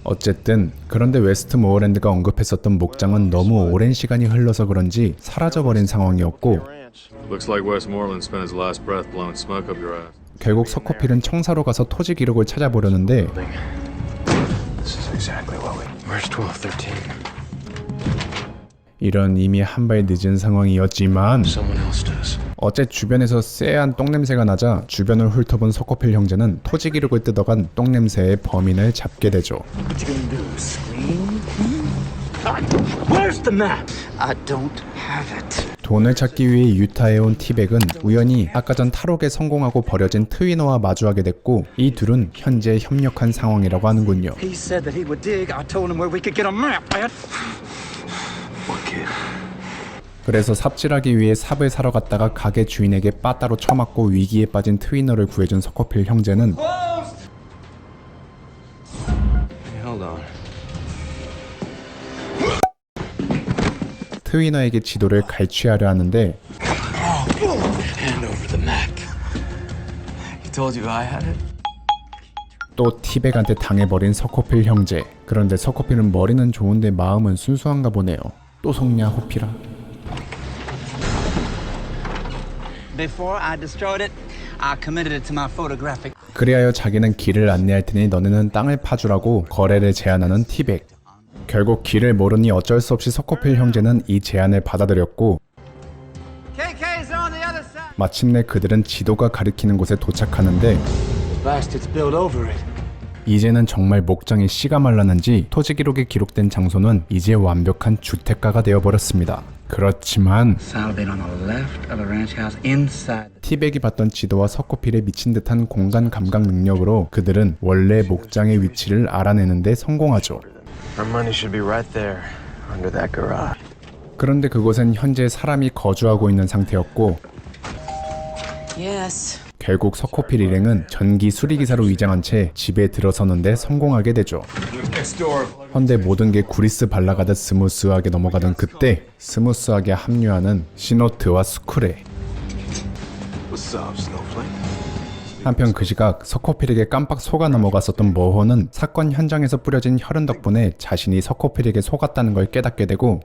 어쨌든 그런데 웨스트모어랜드가 언급했었던 목장은 너무 오랜 시간이 흘러서 그런지 사라져버린 상황이었고 Looks like Westmoreland spent his last breath blowing smoke up your ass. 결국 서코필은 청사로 가서 토지 기록을 찾아보려는데 This is exactly what we... Where's 1213? 이런 이미 한 발 늦은 상황이었지만 Someone else does. 어째 주변에서 쎄한 똥냄새가 나자 주변을 훑어본 서코필 형제는 토지 기록을 뜯어간 똥냄새의 범인을 잡게 되죠. What you gonna do? Scream? Where's the map? I don't have it. 돈을 찾기 위해 유타에 온 티백은 우연히 아까 전 탈옥에 성공하고 버려진 트위너와 마주하게 됐고 이 둘은 현재 협력한 상황이라고 하는군요. He said that he would dig. I told him where we could get a map, man. What kid? 그래서 삽질하기 위해 삽을 사러 갔다가 가게 주인에게 빠따로 쳐맞고 위기에 빠진 트위너를 구해준 서코필 형제는 Hold on. 트위너에게 지도를 갈취하려 하는데 Hand over the map. He told you I had it? 또 티백한테 당해버린 서코필 형제. 그런데 서코필은 머리는 좋은데 마음은 순수한가 보네요. 또 속냐 호피라. Before I destroyed it, I committed it to my photographic. 그리하여 자기는 길을 안내할 테니 너네는 땅을 파주라고 거래를 제안하는 티백. 결국 길을 모르니 어쩔 수 없이 서코필 형제는 이 제안을 받아들였고 KK's on the other side. 마침내 그들은 지도가 가리키는 곳에 도착하는데 Bastards built over it. 이제는 정말 목장에 씨가 말랐는지 토지 기록에 기록된 장소는 이제 완벽한 주택가가 되어버렸습니다. 그렇지만 Salivate on the left of the ranch house inside. 티백이 봤던 지도와 서코필의 미친 듯한 공간 감각 능력으로 그들은 원래 목장의 위치를 알아내는데 성공하죠. Our money should be right there, under that garage. 그런데 그곳엔 현재 사람이 거주하고 있는 상태였고 Yes. 결국 서코필 일행은 전기 수리기사로 위장한 채 집에 들어서는데 성공하게 되죠. 헌데 모든 게 구리스 발라가듯 스무스하게 넘어가던 그때 스무스하게 합류하는 시노트와 스쿠레. 한편 그 시각 서코필에게 깜빡 속아 넘어갔었던 머호는 사건 현장에서 뿌려진 혈흔 덕분에 자신이 서코필에게 속았다는 걸 깨닫게 되고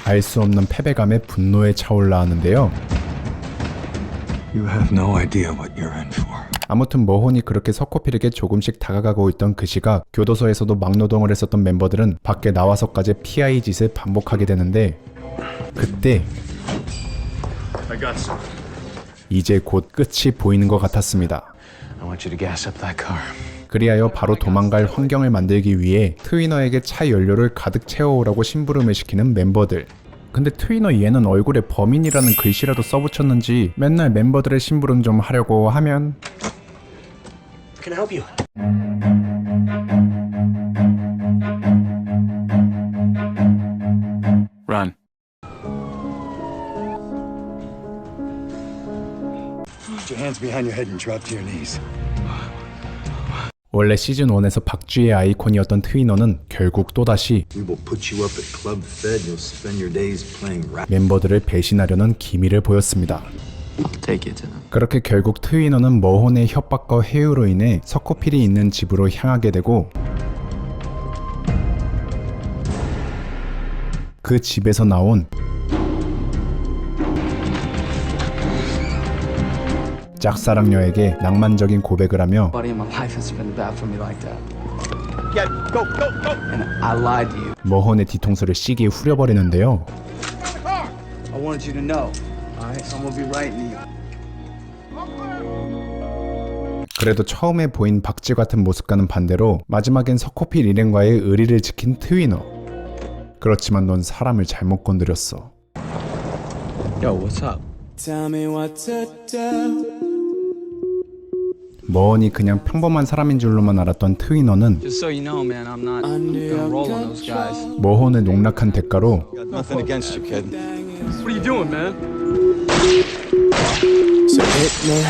알 수 없는 패배감에 분노에 차올라 하는데요. You have no idea what you're in for. 아무튼 머혼이 그렇게 서코필에게 조금씩 다가가고 있던 그 시각 교도소에서도 막노동을 했었던 멤버들은 밖에 나와서까지 PI 짓을 반복하게 되는데 그때 이제 곧 끝이 보이는 것 같았습니다. I want you to gas up that car. 그리하여 바로 도망갈 환경을 만들기 위해 트위너에게 차 연료를 가득 채워오라고 심부름을 시키는 멤버들. 근데 트위너 얘는 얼굴에 범인이라는 글씨라도 써붙였는지 맨날 멤버들의 심부름 좀 하려고 하면 Can I help you? Run. Put your hands behind your head and drop to your knees. 원래 시즌 1에서 박쥐의 아이콘이었던 트위너는 결국 또다시 멤버들을 배신하려는 기미를 보였습니다. 그렇게 결국 트위너는 머혼의 협박과 회유로 인해 서코필이 있는 집으로 향하게 되고 그 집에서 나온 짝사랑녀에게 낭만적인 고백을 하며 머혼의 뒤통수를 시기에 후려버리는데요. 그래도 처음에 보인 박쥐 같은 모습과는 반대로 마지막엔 서코필 일행과의 의리를 지킨 트위너. 그렇지만 넌 사람을 잘못 건드렸어. Yo, what's up? Tell me what to do. 머언이 그냥 평범한 사람인 줄로만 알았던 트위너는 Just so you know, man, I'm not gonna roll on those guys. 머혼의 농락한 대가로 Nothing against you, kid. What are you doing, man? So hit me.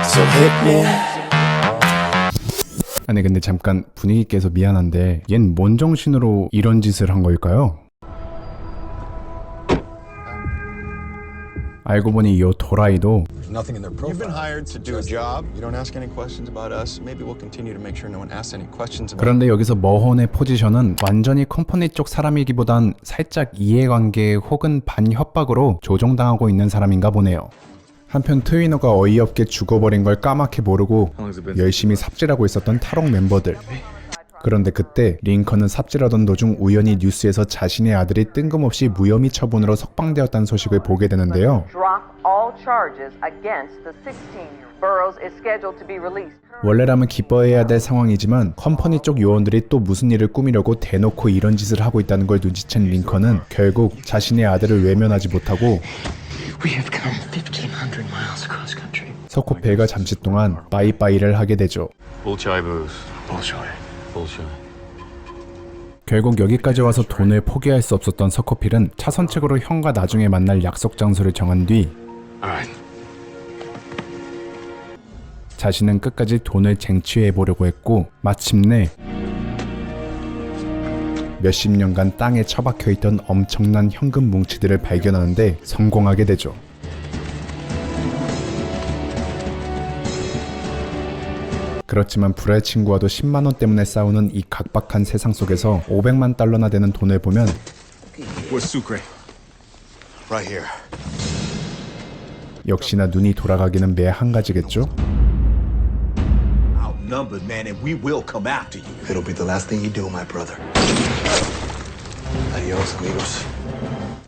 So hit me. 아니 근데 잠깐 분위기 깨서 미안한데 얜 뭔 정신으로 이런 짓을 한 걸까요? 알고 보니 이 도라이도 You've been hired to do a job. You don't ask any questions about us. Maybe we'll continue to make sure no one asks any questions about. 그런데 여기서 머혼의 포지션은 완전히 컴퍼니 쪽 사람이기보단 살짝 이해관계 혹은 반협박으로 조종당하고 있는 사람인가 보네요. 한편 트위너가 어이없게 죽어버린 걸 까맣게 모르고 열심히 삽질하고 있었던 탈옥 멤버들. 그런데 그때 링컨은 삽질하던 도중 우연히 뉴스에서 자신의 아들이 뜬금없이 무혐의 처분으로 석방되었다는 소식을 보게 되는데요. 원래라면 기뻐해야 될 상황이지만 컴퍼니 쪽 요원들이 또 무슨 일을 꾸미려고 대놓고 이런 짓을 하고 있다는 걸 눈치챈 링컨은 결국 자신의 아들을 외면하지 못하고 서코필과 잠시 동안 빠이빠이를 하게 되죠. 결국 여기까지 와서 돈을 포기할 수 없었던 서코필은 차선책으로 형과 나중에 만날 약속 장소를 정한 뒤 자신은 끝까지 돈을 쟁취해보려고 했고 마침내 몇십 년간 땅에 처박혀있던 엄청난 현금 뭉치들을 발견하는데 성공하게 되죠. 그렇지만 불알 친구와도 10만원 때문에 싸우는 이 각박한 세상 속에서 500만 달러나 되는 돈을 보면 Where's Sucre? Right here. 역시나 눈이 돌아가기는 매 한 가지겠죠? Outnumbered, man, and we will come after you. It'll be the last thing you do, my brother. Adios, amigos.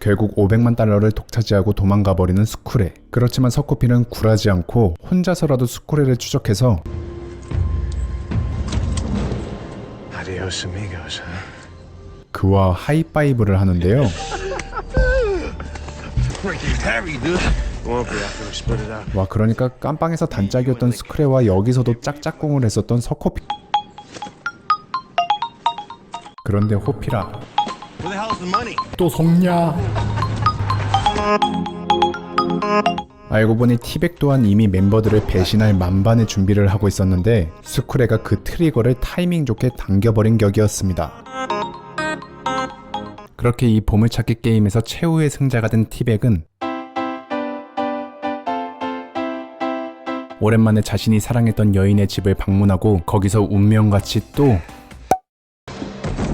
결국 500만 달러를 독차지하고 도망가 버리는 스쿠레. 그렇지만 서코필은 굴하지 않고 혼자서라도 스쿠레를 추적해서 Adios amigos, huh? 그와 하이파이브를 하는데요. Won't be after we split it up. 와, 그러니까 깜빵에서 단짝이었던 스쿠레와 여기서도 짝짝꿍을 했었던 서코필. 그런데 호피라 Where the hell's the money? 또 속냐? 알고 보니 티백 또한 이미 멤버들을 배신할 만반의 준비를 하고 있었는데 스쿠레가 그 트리거를 타이밍 좋게 당겨버린 격이었습니다. 그렇게 이 보물찾기 게임에서 최후의 승자가 된 티백은 오랜만에 자신이 사랑했던 여인의 집을 방문하고 거기서 운명같이 또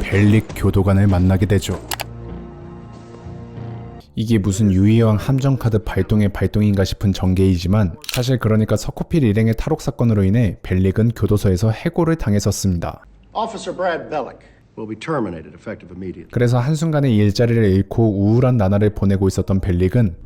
벨릭 교도관을 만나게 되죠. 이게 무슨 유희왕 함정카드 발동의 발동인가 싶은 전개이지만 사실 그러니까 서코필 일행의 탈옥 사건으로 인해 벨릭은 교도소에서 해고를 당했었습니다. Officer Brad Bellick will be terminated effective immediately. 그래서 한순간에 일자리를 잃고 우울한 나날을 보내고 있었던 벨릭은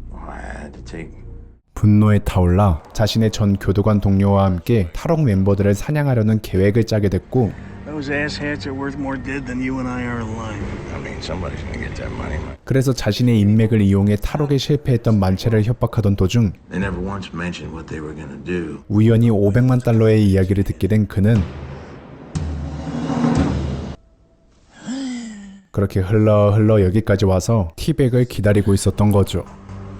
분노에 타올라 자신의 전 교도관 동료와 함께 탈옥 멤버들을 사냥하려는 계획을 짜게 됐고 Those asshats are worth more dead than you and I are alive. I mean, somebody's gonna get that money. 그래서 자신의 인맥을 이용해 탈옥에 실패했던 만체를 협박하던 도중 They never once mentioned what they were gonna do. 우연히 500만 달러의 이야기를 듣게 된 그는 그렇게 흘러 여기까지 와서 티백을 기다리고 있었던 거죠.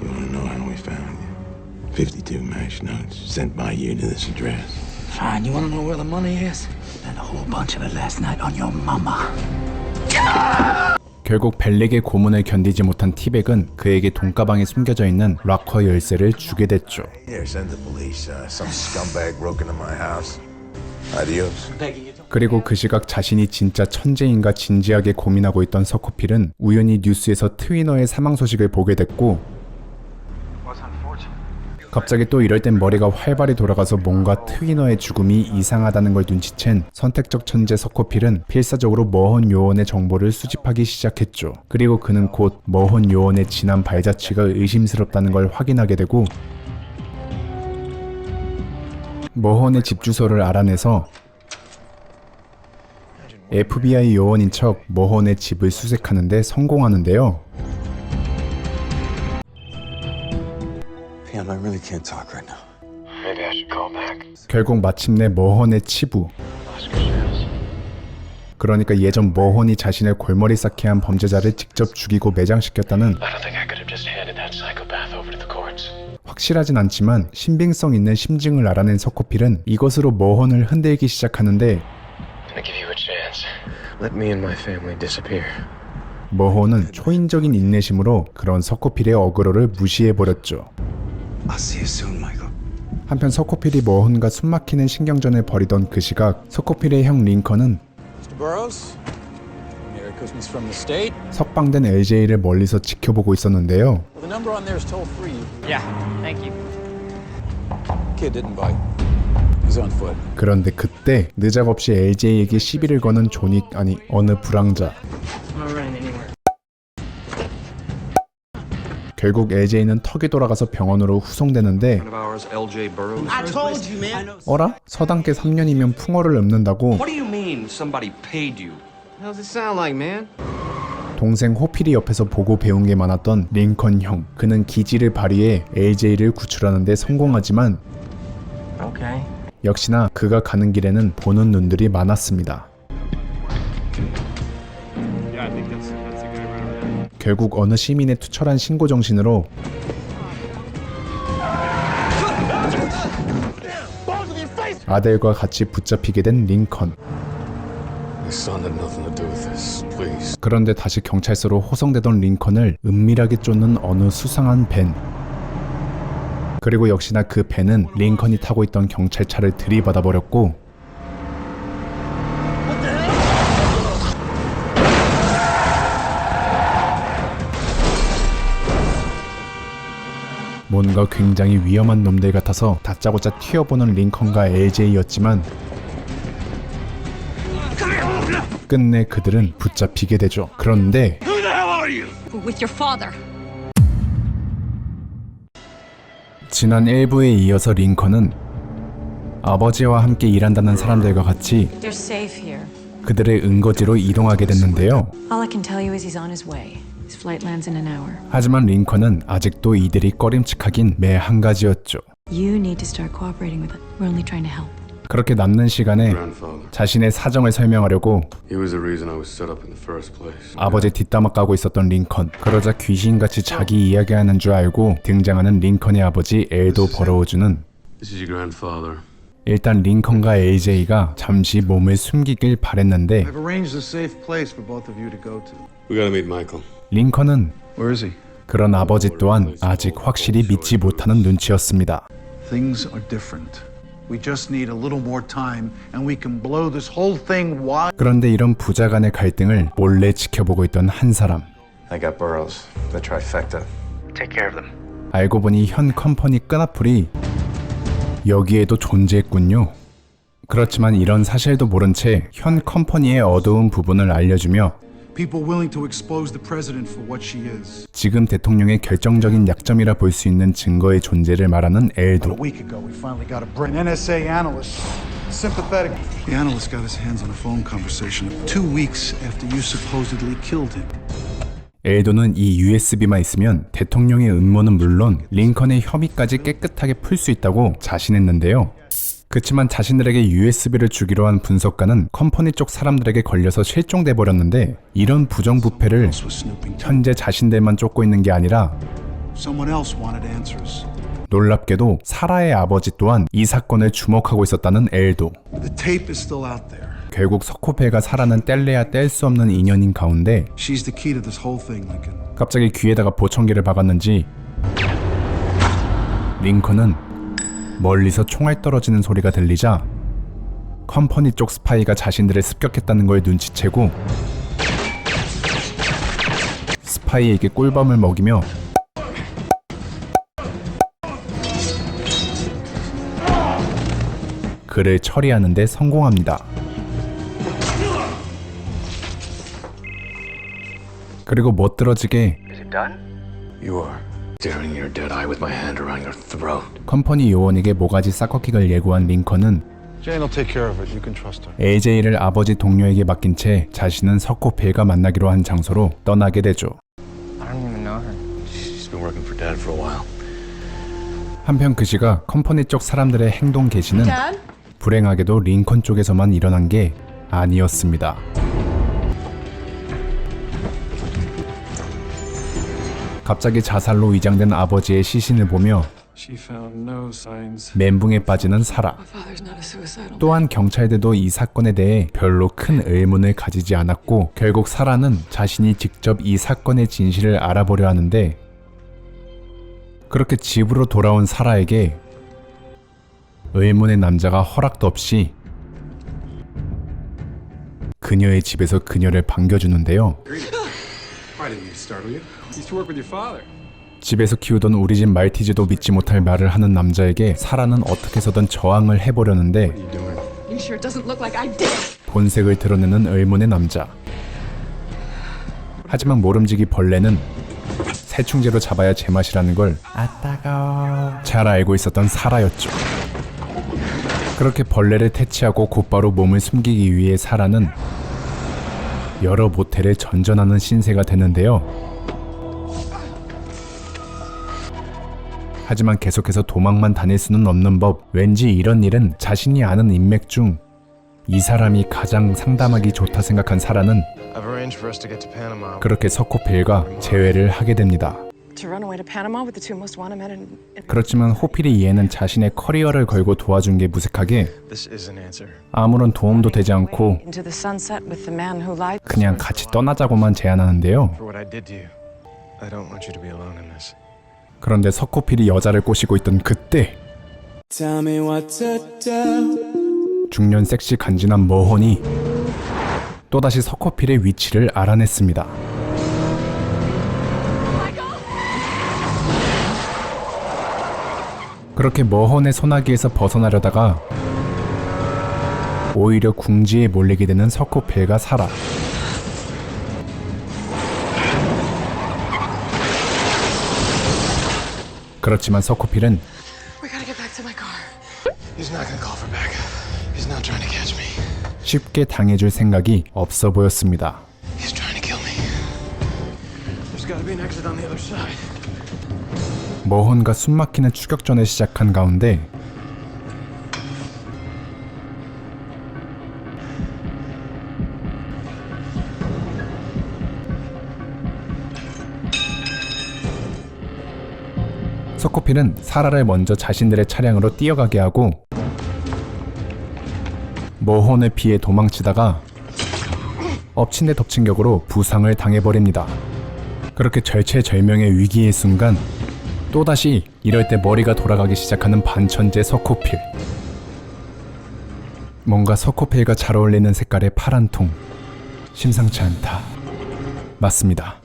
You wanna know how we found you? 52 match notes sent by you to this address. Fine, you wanna know where the money is? Spent a whole bunch of it last night on your mama. 결국 벨릭의 고문을 견디지 못한 티백은 그에게 돈가방에 숨겨져 있는 락커 열쇠를 주게 됐죠. Here, send the police. Some scumbag broke into my house. Adios. 그리고 그 시각 자신이 진짜 천재인가 진지하게 고민하고 있던 서코필은 우연히 뉴스에서 트위너의 사망 소식을 보게 됐고 갑자기 또 이럴 땐 머리가 활발히 돌아가서 뭔가 트위너의 죽음이 이상하다는 걸 눈치챈 선택적 천재 서코필은 필사적으로 머헌 요원의 정보를 수집하기 시작했죠. 그리고 그는 곧 머헌 요원의 지난 발자취가 의심스럽다는 걸 확인하게 되고 머헌의 집 주소를 알아내서 FBI 요원인 척 머헌의 집을 수색하는데 성공하는데요. Pam, I really can't talk right now. Maybe I should call back. 결국 마침내 머헌의 치부, 그러니까 예전 머헌이 자신을 골머리 쌓게 한 범죄자를 직접 죽이고 매장시켰다는 I don't think I could have just handed that psychopath over to the courts. 확실하진 않지만 신빙성 있는 심증을 알아낸 서코필은 이것으로 머헌을 흔들기 시작하는데 Gonna give you a chance. Let me and my family disappear. 머헌은 초인적인 인내심으로 그런 서코필의 어그로를 무시해버렸죠. I'll see you soon, Michael. 한편 서코필이 머헌과 숨막히는 신경전을 벌이던 그 시각 서코필의 형 링컨은 Mr. Burroughs, Merry Christmas from the state. 석방된 LJ를 멀리서 지켜보고 있었는데요. Well, the number on there is toll free. Yeah, thank you. Kid didn't bite. He's on foot. 그런데 그때 느작없이 LJ에게 시비를 거는 어느 불황자. 결국 LJ는 턱이 돌아가서 병원으로 후송되는데 어라? 서당계 3년이면 풍어를 읊는다고 What do you mean somebody paid you? How does it sound like, man? 동생 호필이 옆에서 보고 배운 게 많았던 링컨 형. 그는 기지를 발휘해 LJ를 구출하는 데 성공하지만 Okay. 역시나 그가 가는 길에는 보는 눈들이 많았습니다. 결국 어느 시민의 투철한 신고 정신으로 아델과 같이 붙잡히게 된 링컨. 그런데 다시 경찰서로 호송되던 링컨을 은밀하게 쫓는 어느 수상한 밴. 그리고 역시나 그 밴은 링컨이 타고 있던 경찰차를 들이받아버렸고 뭔가 굉장히 위험한 놈들 같아서 다짜고짜 튀어보는 링컨과 LJ였지만 끝내 그들은 붙잡히게 되죠. 그런데 With your father. 지난 1부에 이어서 링컨은 아버지와 함께 일한다는 사람들과 같이 You're safe here. 그들의 은거지로 이동하게 됐는데요. All I can tell you is he's on his way. His flight lands in an hour. 하지만 링컨은 아직도 이들이 꺼림칙하긴 매 한 가지였죠. You need to start cooperating with it. We're only trying to help. 그렇게 남는 시간에 자신의 사정을 설명하려고 He was the reason I was set up in the first place. 아버지 뒷담화 까고 있었던 링컨. 그러자 귀신같이 자기 이야기하는 줄 알고 등장하는 링컨의 아버지 엘도 버러우즈는 This is your grandfather. 일단 링컨과 AJ가 잠시 몸을 숨기길 바랬는데 I've arranged a safe place for both of you to go to. We gotta meet Michael. 링컨은 Where is he? 그런 아버지 또한 아직 확실히 믿지 못하는 눈치였습니다. Things are different. We just need a little more time and we can blow this whole thing wide. 그런데 이런 부자 간의 갈등을 몰래 지켜보고 있던 한 사람. I got Burroughs, the trifecta. Take care of them. 알고 보니 현 컴퍼니 끈앞풀이 여기에도 존재했군요. 그렇지만 이런 사실도 모른 채 현 컴퍼니의 어두운 부분을 알려주며 People willing to expose the president for what she is. 지금 대통령의 결정적인 약점이라 볼 수 있는 증거의 존재를 말하는 엘도. A week ago, we finally got an NSA analyst, sympathetic. The analyst got his hands on a phone conversation 2 weeks after you supposedly killed him. 엘도는 이 USB만 있으면 대통령의 음모는 물론 링컨의 혐의까지 깨끗하게 풀 수 있다고 자신했는데요. 그렇지만 자신들에게 USB를 주기로 한 분석가는 컴퍼니 쪽 사람들에게 걸려서 실종돼 버렸는데 이런 부정부패를 현재 자신들만 쫓고 있는 게 아니라 놀랍게도 사라의 아버지 또한 이 사건을 주목하고 있었다는 엘도. 결국 서코펠과 사라는 뗄래야 뗄 수 없는 인연인 가운데 갑자기 귀에다가 보청기를 박았는지 링컨은 멀리서 총알 떨어지는 소리가 들리자 컴퍼니 쪽 스파이가 자신들을 습격했다는 걸 눈치채고 스파이에게 꿀밤을 먹이며 그를 처리하는 데 성공합니다. 그리고 멋들어지게 You are staring your dead eye with my hand around your throat. 컴퍼니 요원에게 모가지 싹꺾기를 예고한 링컨은 Jane will take care of it. You can trust her. AJ를 아버지 동료에게 맡긴 채 자신은 서코펠과 만나기로 한 장소로 떠나게 되죠. I don't even know her. She's been working for Dad for a while. 한편 그 시각 컴퍼니 쪽 사람들의 행동 개시는 불행하게도 링컨 쪽에서만 일어난 게 아니었습니다. 갑자기 자살로 위장된 아버지의 시신을 보며 멘붕에 빠지는 사라. 또한 경찰들도 이 사건에 대해 별로 큰 의문을 가지지 않았고 결국 사라는 자신이 직접 이 사건의 진실을 알아보려 하는데 그렇게 집으로 돌아온 사라에게 의문의 남자가 허락도 없이 그녀의 집에서 그녀를 반겨주는데요. 집에서 키우던 우리 집 말티즈도 믿지 못할 말을 하는 남자에게 사라는 어떻게 해서든 저항을 해보려는데 본색을 드러내는 의문의 남자. 하지만 모름지기 벌레는 살충제로 잡아야 제맛이라는 걸 잘 알고 있었던 사라였죠. 그렇게 벌레를 퇴치하고 곧바로 몸을 숨기기 위해 사라는 여러 모텔에 전전하는 신세가 되는데요. 하지만 계속해서 도망만 다닐 수는 없는 법. 왠지 이런 일은 자신이 아는 인맥 중 이 사람이 가장 상담하기 좋다 생각한 사라는 그렇게 서코펠과 재회를 하게 됩니다. 그렇지만 호필이 이해는 자신의 커리어를 걸고 도와준 게 무색하게 아무런 도움도 되지 않고 그냥 같이 떠나자고만 제안하는데요. 그런데 서코필이 여자를 꼬시고 있던 그때 중년 섹시 간지난 머혼이 또다시 서코필의 위치를 알아냈습니다. 그렇게 머혼의 소나기에서 벗어나려다가 오히려 궁지에 몰리게 되는 서코펠과 사라. 그렇지만 서코필은 He's not gonna call for backup. He's not trying to catch me. 쉽게 당해줄 생각이 없어 보였습니다. He's trying to kill me. There's gotta be an exit on the other side. 머혼과 숨막히는 추격전을 시작한 가운데 스코필은 사라를 먼저 자신들의 차량으로 뛰어가게 하고 머혼을 피해 도망치다가 엎친 데 덮친 격으로 부상을 당해버립니다. 그렇게 절체절명의 위기의 순간 또다시 이럴 때 머리가 돌아가기 시작하는 반천재 스코필. 뭔가 스코필과 잘 어울리는 색깔의 파란 통. 심상치 않다. 맞습니다.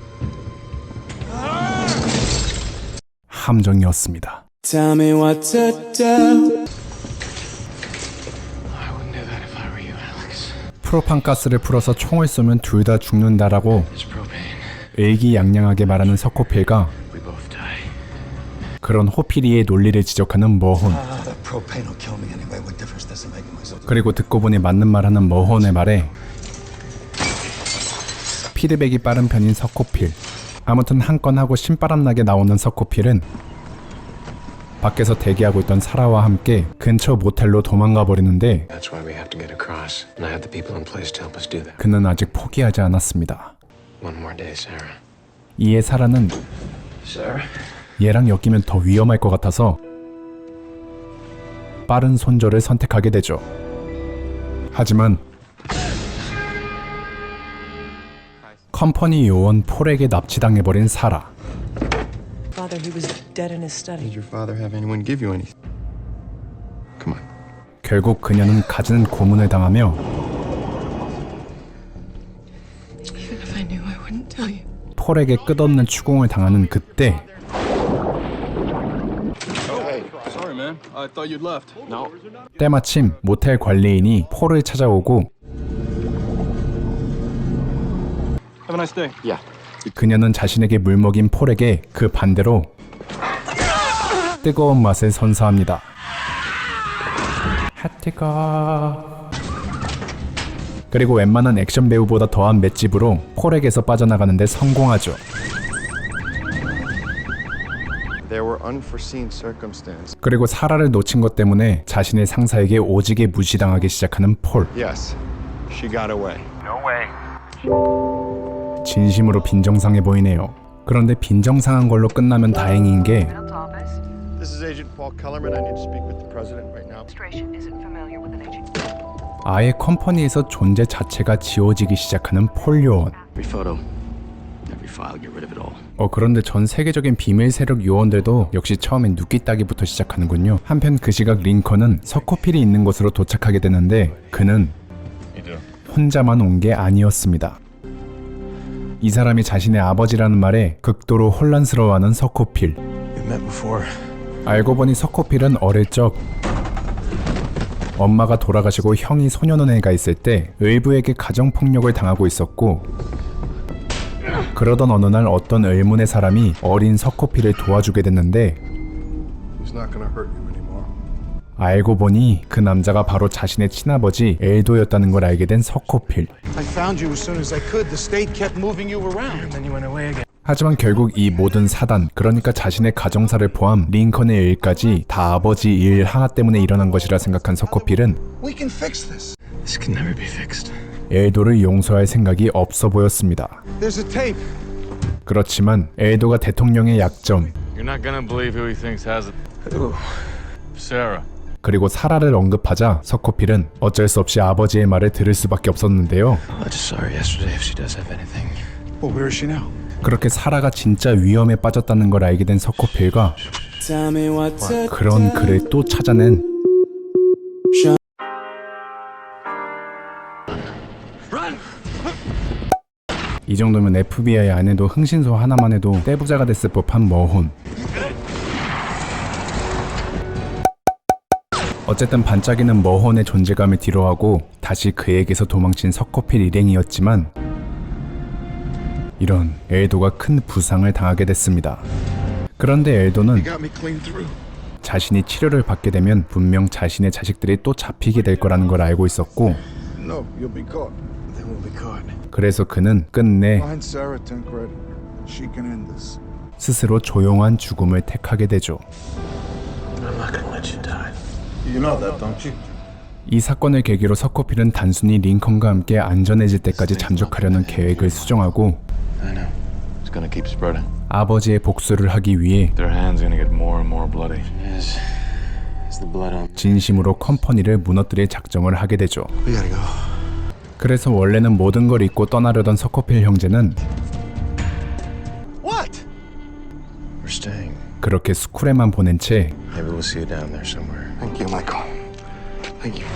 함정이었습니다. Tell me what to do. 프로판 가스를 풀어서 총을 쏘면 둘 다 죽는다라고 의기양양하게 말하는 스코필과 그런 호피리의 논리를 지적하는 머혼. 그리고 듣고 보니 맞는 말하는 머혼의 말에 피드백이 빠른 편인 스코필. 아무튼 한 건 하고 신바람나게 나오는 스코필은 밖에서 대기하고 있던 사라와 함께 근처 모텔로 도망가 버리는데 그는 아직 포기하지 않았습니다. 이에 사라는 얘랑 엮이면 더 위험할 것 같아서 빠른 손절을 선택하게 되죠. 하지만 컴퍼니 요원 폴에게 납치당해버린 사라. Father, he was dead in his study. Did your father have anyone give you anything? Come on. 결국 그녀는 갖은 고문을 당하며 Even if I knew, I wouldn't tell you. 폴에게 끝없는 추궁을 당하는 그때 Sorry, man. I thought you'd left. No. 때마침 모텔 관리인이 폴을 찾아오고 Have a nice day. Yeah. 그녀는 자신에게 물먹인 폴에게 그 반대로 뜨거운 맛을 선사합니다. 핫뜨거. 그리고 웬만한 액션 배우보다 더한 맷집으로 폴에게서 빠져나가는데 성공하죠. There were unforeseen circumstances. 그리고 사라를 놓친 것 때문에 자신의 상사에게 오지게 무시당하기 시작하는 폴. Yes, she got away. No way. 진심으로 빈정상해 보이네요. 그런데 빈정상한 걸로 끝나면 다행인 게 This is Agent Paul Kellerman. I need to speak with the president right now. 아예 컴퍼니에서 존재 자체가 지워지기 시작하는 폴 요원. Every photo, every file, get rid of it all. 그런데 전 세계적인 비밀 세력 요원들도 역시 처음엔 눕기 따기부터 시작하는군요. 한편 그 시각 링컨은 스코필이 있는 곳으로 도착하게 되는데 그는 혼자만 온 게 아니었습니다. 이 사람이 자신의 아버지라는 말에 극도로 혼란스러워하는 스코필. 알고 보니 스코필은 어릴 적 엄마가 돌아가시고 형이 소년원에 있을 때 의부에게 가정폭력을 당하고 있었고 그러던 어느 날 어떤 의문의 사람이 어린 스코필을 도와주게 됐는데 알고 보니 그 남자가 바로 자신의 친아버지 엘도였다는 걸 알게 된 스코필. I found you as soon as I could. The state kept moving you around. And then you went away again. 하지만 결국 이 모든 사단, 그러니까 자신의 가정사를 포함 링컨의 일까지 다 아버지 일 하나 때문에 일어난 것이라 생각한 스코필은 We can fix this. This can never be fixed. 엘도를 용서할 생각이 없어 보였습니다. There's a tape. 그렇지만 엘도가 대통령의 약점, You're not gonna believe who he thinks has it. Who? Sarah. 그리고 사라를 언급하자 스코필은 어쩔 수 없이 아버지의 말을 들을 수밖에 없었는데요. I just saw her yesterday if she does have anything. Well, where is she now? 그렇게 사라가 진짜 위험에 빠졌다는 걸 알게 된 스코필과 그런 글을 또 찾아낸 이 정도면 FBI 안에도 흥신소 하나만 해도 떼부자가 됐을 법한 머혼. 어쨌든 반짝이는 머혼의 존재감을 뒤로하고 다시 그에게서 도망친 스코필 일행이었지만 이런 엘도가 큰 부상을 당하게 됐습니다. 그런데 엘도는 자신이 치료를 받게 되면 분명 자신의 자식들이 또 잡히게 될 거라는 걸 알고 있었고, No, you'll be caught. They won't be caught. 그래서 그는 끝내 Find Sarah Tancred. She can end this. 스스로 조용한 죽음을 택하게 되죠. I'm not gonna let you die. You know that, don't you? 이 사건을 계기로 서코필은 단순히 링컨과 함께 안전해질 때까지 잠적하려는 계획을 수정하고 I know. It's gonna keep spreading. 아버지의 복수를 하기 위해 Their hands gonna get more and more bloody. Is the blood on? 진심으로 컴퍼니를 무너뜨릴 작정을 하게 되죠. We gotta go. 그래서 원래는 모든 걸 잊고 떠나려던 서코필 형제는 What? We're staying. 그렇게 스쿨에만 보낸 채 Maybe we'll see you down there somewhere. Thank you, Michael. Thank you.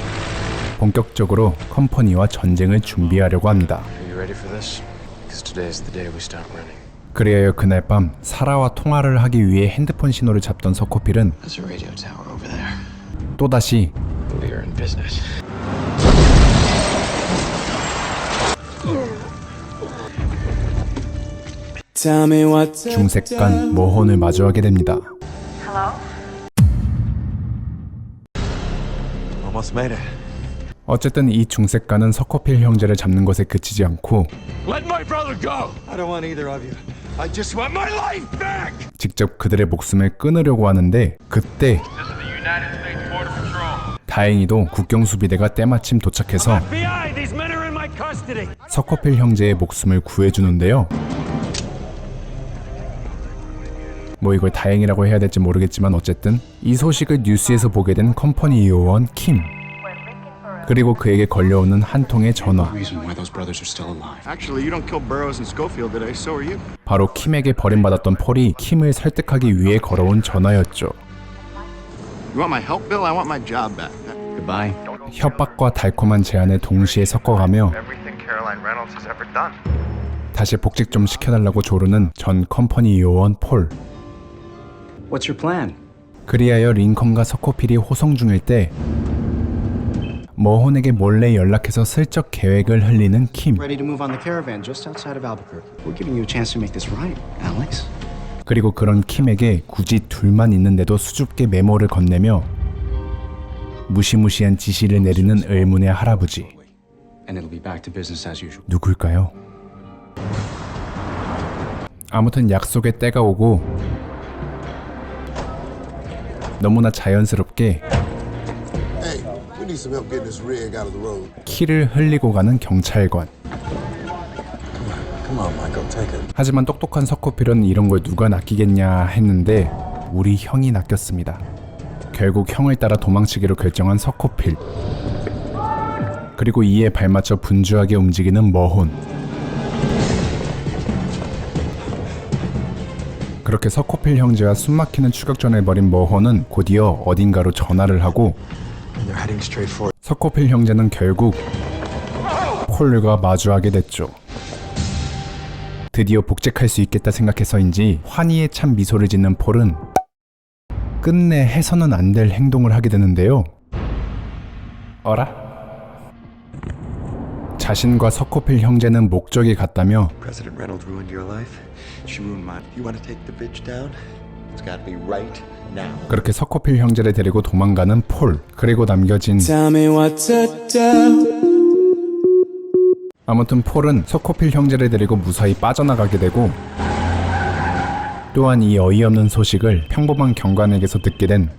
본격적으로 컴퍼니와 전쟁을 준비하려고 합니다. Are you ready for this? Because today is the day we start running. 그리하여 그날 밤 사라와 통화를 하기 위해 핸드폰 신호를 잡던 서코필은 There's a radio tower over there. 또다시 We're in business. 중색간 모혼을 마주하게 됩니다. Almost made it. 어쨌든 이 중색간은 서코필 형제를 잡는 것에 그치지 않고 Let my brother go! I don't want either of you. I just want my life back! 직접 그들의 목숨을 끊으려고 하는데 그때 다행히도 국경수비대가 때마침 도착해서 FBI, these men are in my custody! 서코필 형제의 목숨을 구해주는데요. 뭐 이걸 다행이라고 해야 될지 모르겠지만 어쨌든 이 소식을 뉴스에서 보게 된 컴퍼니 요원 킴, 그리고 그에게 걸려오는 한 통의 전화. Actually, you don't kill Burroughs and Schofield today, so are you. 바로 킴에게 버림받았던 폴이 킴을 설득하기 위해 걸어온 전화였죠. You want my help, Bill? I want my job back. Goodbye. 협박과 달콤한 제안을 동시에 섞어가며 다시 복직 좀 시켜달라고 조르는 전 컴퍼니 요원 폴. What's your plan? 그리하여 링컨과 서코필이 호송 중일 때 머혼에게 몰래 연락해서 슬쩍 계획을 흘리는 킴. Ready to move on the caravan just outside of Albuquerque. We're giving you a chance to make this right, Alex. 그리고 그런 킴에게 굳이 둘만 있는데도 수줍게 메모를 건네며 무시무시한 지시를 내리는 의문의 할아버지. And it'll be back to business as usual. 누굴까요? 아무튼 약속의 때가 오고 너무나 자연스럽게 We need some help getting this rig out of the road. 키를 흘리고 가는 경찰관. Come on, Michael, take it. 하지만 똑똑한 서코필은 이런 걸 누가 낚이겠냐 했는데 우리 형이 낚였습니다. 결국 형을 따라 도망치기로 결정한 서코필. 그리고 이에 발맞춰 분주하게 움직이는 머혼. 그렇게 서코필 형제와 숨막히는 추격전을 벌인 머혼은 곧이어 어딘가로 전화를 하고 서코필 형제는 결국 폴과 마주하게 됐죠. 드디어 복직할 수 있겠다 생각해서인지 환희에 찬 미소를 짓는 폴은 끝내 해서는 안 될 행동을 하게 되는데요. 어라? 자신과 서코필 형제는 목적이 같다며 President Reynolds ruined your life. She ruined mine. You want to take the bitch down? It's got to be right now. 그렇게 서코필 형제를 데리고 도망가는 폴. 그리고 남겨진 아무튼 폴은 서코필 형제를 데리고 무사히 빠져나가게 되고 또한 이 어이없는 소식을 평범한 경관에게서 듣게 된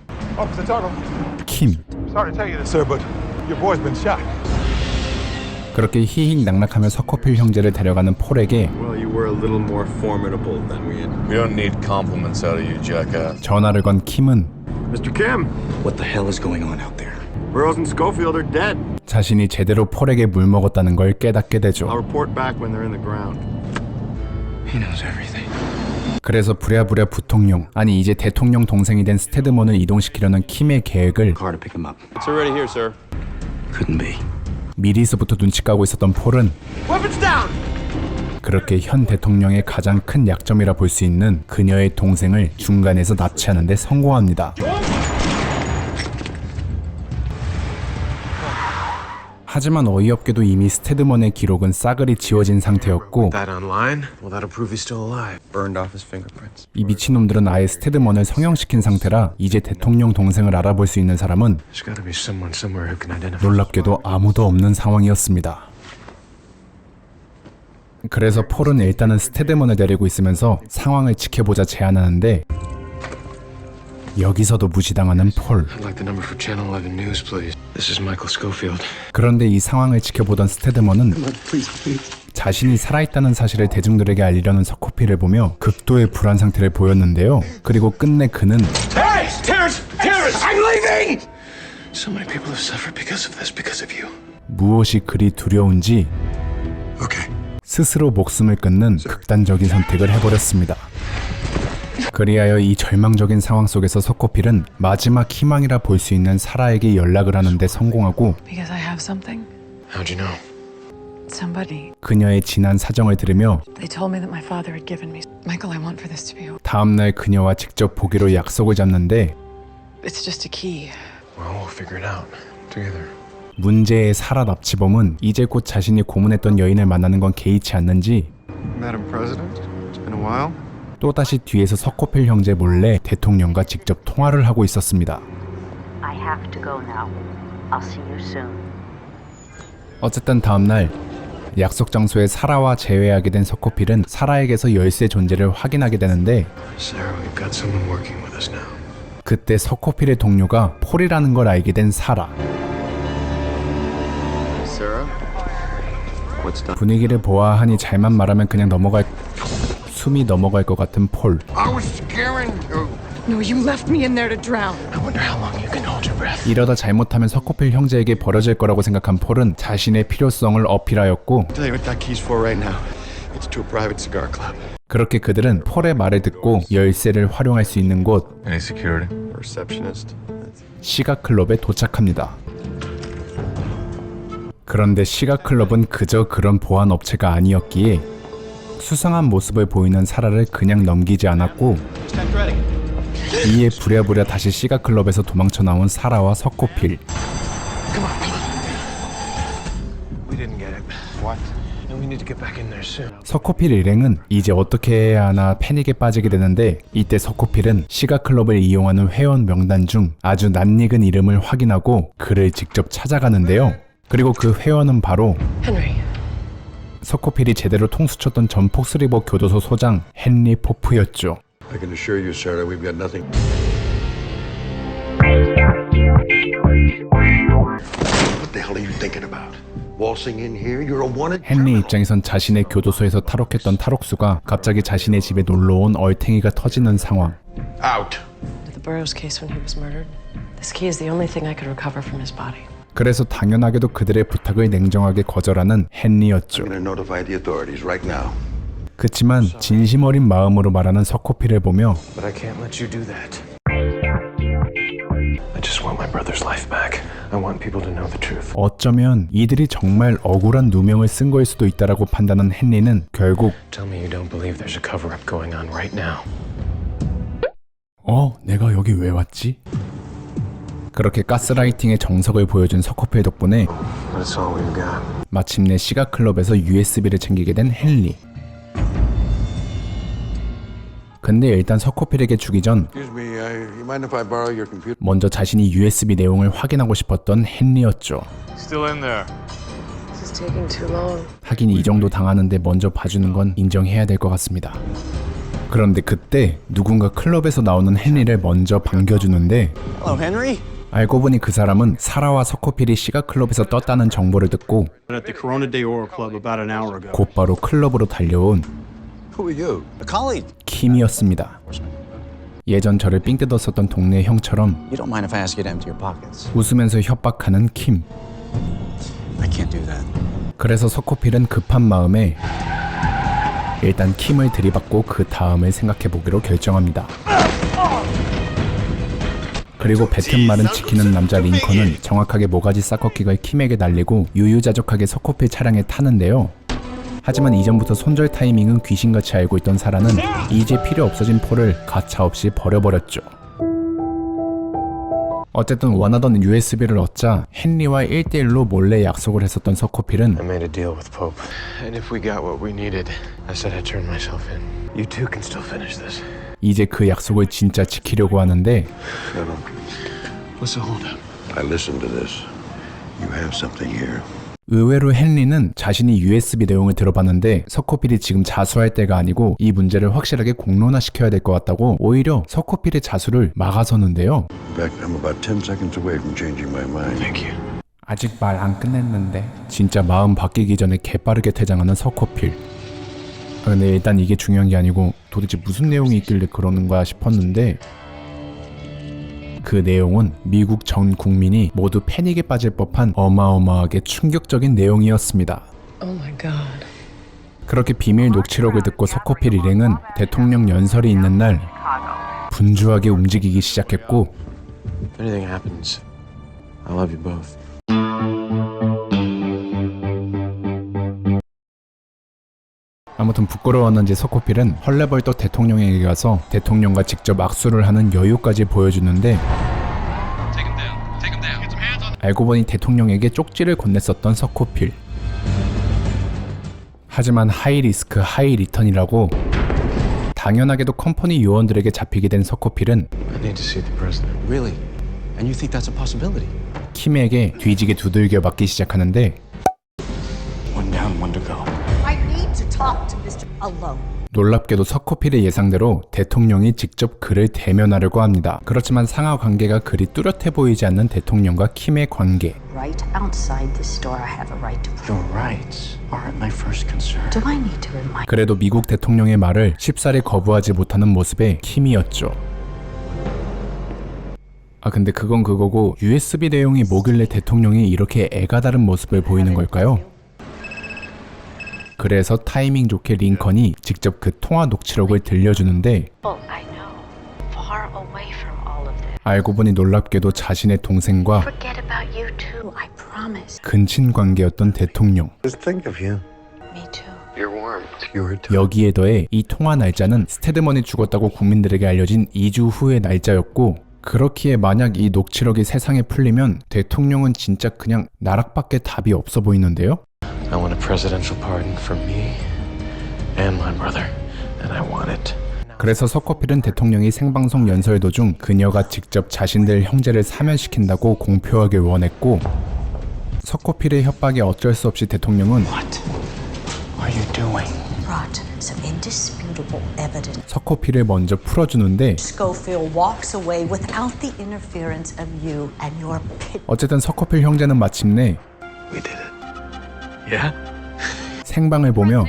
킴. Sorry to tell you this, sir, but your boy's been shot. 그렇게 희희낙낙하며 서코필 형제를 데려가는 폴에게 Well, you were a little more formidable than we had. We don't need compliments out of you, jackass. 전화를 건 킴은 Mr. Kim, What the hell is going on out there? Burroughs and Schofield are dead. 자신이 제대로 폴에게 물먹었다는 걸 깨닫게 되죠. I'll report back when they're in the ground. He knows everything. 그래서 부랴부랴 부통령, 아니 이제 대통령 동생이 된 스테드먼을 이동시키려는 킴의 계획을 Car to pick him up. It's already here, sir. Couldn't be. 미리서부터 눈치 까고 있었던 폴은 Weapons down! 그렇게 현 대통령의 가장 큰 약점이라 볼 수 있는 그녀의 동생을 중간에서 납치하는 데 성공합니다. 하지만 어이없게도 이미 스테드먼의 기록은 싸그리 지워진 상태였고 That online? Well, that'll prove he's still alive. Burned off his fingerprints. 이 미친놈들은 아예 스테드먼을 성형시킨 상태라 이제 대통령 동생을 알아볼 수 있는 사람은 There's gotta be someone somewhere who can identify. 놀랍게도 아무도 없는 상황이었습니다. 그래서 폴은 일단은 스테드먼을 데리고 있으면서 상황을 지켜보자 제안하는데 여기서도 무시당하는 폴. I'd like the number for Channel 11 News, please. This is Michael Schofield. 그런데 이 상황을 지켜보던 스테드먼은 자신이 살아있다는 사실을 대중들에게 알리려는 서코필을 보며 극도의 불안 상태를 보였는데요. 그리고 끝내 그는 Hey! Terrence! I'm leaving! So many people have suffered because of this, because of you. 무엇이 그리 두려운지 스스로 목숨을 끊는 극단적인 선택을 해버렸습니다. 그리하여 이 절망적인 상황 속에서 서코필은 마지막 희망이라 볼 수 있는 사라에게 연락을 하는데 성공하고 Because I have something. How'd you know? Somebody. 그녀의 지난 사정을 들으며 They told me that my father had given me. Michael, I want for this to be over. 다음날 그녀와 직접 보기로 약속을 잡는데 It's just a key. Well, we'll figure it out together. 문제의 사라 납치범은 이제 곧 자신이 고문했던 여인을 만나는 건 개의치 않는지 Madam President, it's been a while. 또다시 뒤에서 서코필 형제 몰래 대통령과 직접 통화를 하고 있었습니다. I have to go now. I'll see you soon. 어쨌든 다음날 약속 장소에 사라와 재회하게 된 서코필은 사라에게서 열쇠 존재를 확인하게 되는데 Sarah, we've got someone working with us now. 그때 서코필의 동료가 폴이라는 걸 알게 된 사라. Sarah? What's that? 분위기를 보아하니 잘만 말하면 그냥 숨이 넘어갈 것 같은 폴. I was scaring you. No, you left me in there to drown. I wonder how long you can hold your breath. 이러다 잘못하면 서코필 형제에게 버려질 거라고 생각한 폴은 자신의 필요성을 어필하였고 Tell you what that key's for right now. It's to a private cigar club. 그렇게 그들은 폴의 말을 듣고 열쇠를 활용할 수 있는 곳 Any security? Receptionist. 시각클럽에 도착합니다. 그런데 시각클럽은 그저 그런 보안 업체가 아니었기에 수상한 모습을 보이는 사라를 그냥 넘기지 않았고 이에 부랴부랴 다시 시각클럽에서 도망쳐 나온 사라와 서코필. We didn't get it. What? And we need to get back in there soon. 서코필 일행은 이제 어떻게 해야 하나 패닉에 빠지게 되는데 이때 서코필은 시각클럽을 이용하는 회원 명단 중 아주 낯익은 이름을 확인하고 그를 직접 찾아가는데요. 그리고 그 회원은 바로 Henry. 서코필이 제대로 통수쳤던 전 폭스리버 교도소 소장 헨리 포프였죠. I can assure you, Sarah, we've got nothing. What the hell are you thinking about? Waltzing in here? You're a wanted 헨리 입장에선 자신의 교도소에서 탈옥했던 탈옥수가 갑자기 자신의 집에 놀러온 얼탱이가 터지는 상황. out. The Burroughs case when he was murdered. This key is the only thing I could recover from his body. 그래서 당연하게도 그들의 부탁을 냉정하게 거절하는 헨리였죠. I'm gonna notify the authorities right now. 그치만 진심 어린 마음으로 말하는 서코필을 보며 But I can't let you do that. I just want my brother's life back. I want people to know the truth. 어쩌면 이들이 정말 억울한 누명을 쓴 거일 수도 있다라고 판단한 헨리는 결국 Tell me you don't believe there's a cover-up going on right now. 내가 여기 왜 왔지? 그렇게 가스라이팅의 정석을 보여준 서코필 덕분에 That's all we've got. 마침내 시각클럽에서 USB를 챙기게 된 헨리. 근데 일단 서코필에게 주기 전 Excuse me, you mind if I borrow your computer? 먼저 자신이 USB 내용을 확인하고 싶었던 헨리였죠. Still in there. This is taking too long. 하긴 이 정도 당하는데 먼저 봐주는 건 인정해야 될 것 같습니다. 그런데 그때 누군가 클럽에서 나오는 헨리를 먼저 반겨주는데 Hello, Henry. 알고 보니 그 사람은 사라와 서코필이 시각클럽에서 떴다는 정보를 듣고 At the Corona de Oro Club about an hour ago. 곧바로 클럽으로 달려온 Who are you? A colleague. 킴이었습니다. 예전 저를 삥 뜯었었던 동네 형처럼 You don't mind if I ask you to empty your pockets? 웃으면서 협박하는 킴. I can't do that. 그래서 서코필은 급한 마음에 일단 킴을 들이받고 그 다음을 생각해보기로 결정합니다. 그리고 뱉은 말은 지키는 남자 링컨은 정확하게 모가지 싹꺾기걸 킴에게 날리고 유유자적하게 서코필 차량에 타는데요. 하지만 이전부터 손절 타이밍은 귀신같이 알고 있던 사라는 이제 필요 없어진 폴을 가차없이 버려버렸죠. 어쨌든 원하던 USB를 얻자 헨리와 1대1로 몰래 약속을 했었던 서코필은 I made a deal with Pope. And if we got what we needed, I said I'd turn myself in. You two can still finish this. 이제 그 약속을 진짜 지키려고 하는데 What's the holdup? I listened to this. You have something here. 의외로 헨리는 자신이 USB 내용을 들어봤는데 서코필이 지금 자수할 때가 아니고 이 문제를 확실하게 공론화시켜야 될 것 같다고 오히려 서코필의 자수를 막아서는데요. In fact, I'm about 10 seconds away from changing my mind. Thank you. 아직 말 안 끝냈는데 진짜 마음 바뀌기 전에 개빠르게 퇴장하는 서코필. 근데 일단 이게 중요한 게 아니고 도대체 무슨 내용이 있길래 그러는 거야 싶었는데 그 내용은 미국 전 국민이 모두 패닉에 빠질 법한 어마어마하게 충격적인 내용이었습니다. Oh my God. 그렇게 비밀 녹취록을 듣고 서코필 일행은 대통령 연설이 있는 날 분주하게 움직이기 시작했고 If anything happens, I love you both. 아무튼 부끄러웠는지 서코필은 헐레벌떡 대통령에게 가서 대통령과 직접 악수를 하는 여유까지 보여주는데 알고 보니 대통령에게 쪽지를 건넸었던 서코필. 하지만 하이 리스크 하이 리턴이라고 당연하게도 컴퍼니 요원들에게 잡히게 된 서코필은 I need to see the president. Really? And you think that's a possibility? 킴에게 뒤지게 두들겨 맞기 시작하는데 One down, one to go. I need to talk to Mr. alone. 놀랍게도 서코필의 예상대로 대통령이 직접 그를 대면하려고 합니다. 그렇지만 상하 관계가 그리 뚜렷해 보이지 않는 대통령과 킴의 관계. Right outside this door, I have a right to prove. Your rights aren't my first concern. Do I need to remind? 그래도 미국 대통령의 말을 쉽사리 거부하지 못하는 모습의 킴이었죠. 근데 그건 그거고 USB 내용이 뭐길래 대통령이 이렇게 애가 다른 모습을 보이는 걸까요? 그래서 타이밍 좋게 링컨이 직접 그 통화 녹취록을 들려주는데 I know. Far away from all of this. 알고 보니 놀랍게도 자신의 동생과 Forget about you too. I promise. 근친 관계였던 대통령. Just think of you. Me too. You're warm. You're a 여기에 더해 이 통화 날짜는 스테드먼이 죽었다고 국민들에게 알려진 2주 후의 날짜였고 그렇기에 만약 이 녹취록이 세상에 풀리면 대통령은 진짜 그냥 나락밖에 답이 없어 보이는데요? I want a presidential pardon for me and my brother, and I want it. 그래서 서코필은 대통령이 생방송 연설 도중 그녀가 직접 자신들 형제를 사면시킨다고 공표하길 원했고 서코필의 협박에 어쩔 수 없이 대통령은 What are you doing? Brought some indisputable evidence. 서코필을 먼저 풀어주는데 Schofield walks away without the interference of you and your pit. 어쨌든 서코필 형제는 마침내 We did it. Yeah? 생방을 보며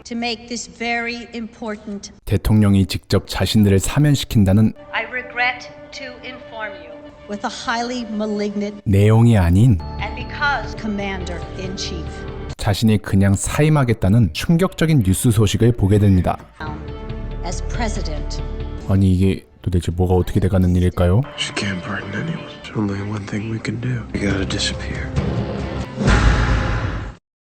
To make this very important. 대통령이 직접 자신들을 사면시킨다는 I regret to inform you. With a highly malignant 내용이 아닌 and because Commander in Chief. 자신이 그냥 사임하겠다는 충격적인 뉴스 소식을 보게 됩니다. As President. 아니 이게 도대체 뭐가 어떻게 돼가는 일일까요? She can't pardon anyone. There's only one thing we can do. We gotta disappear.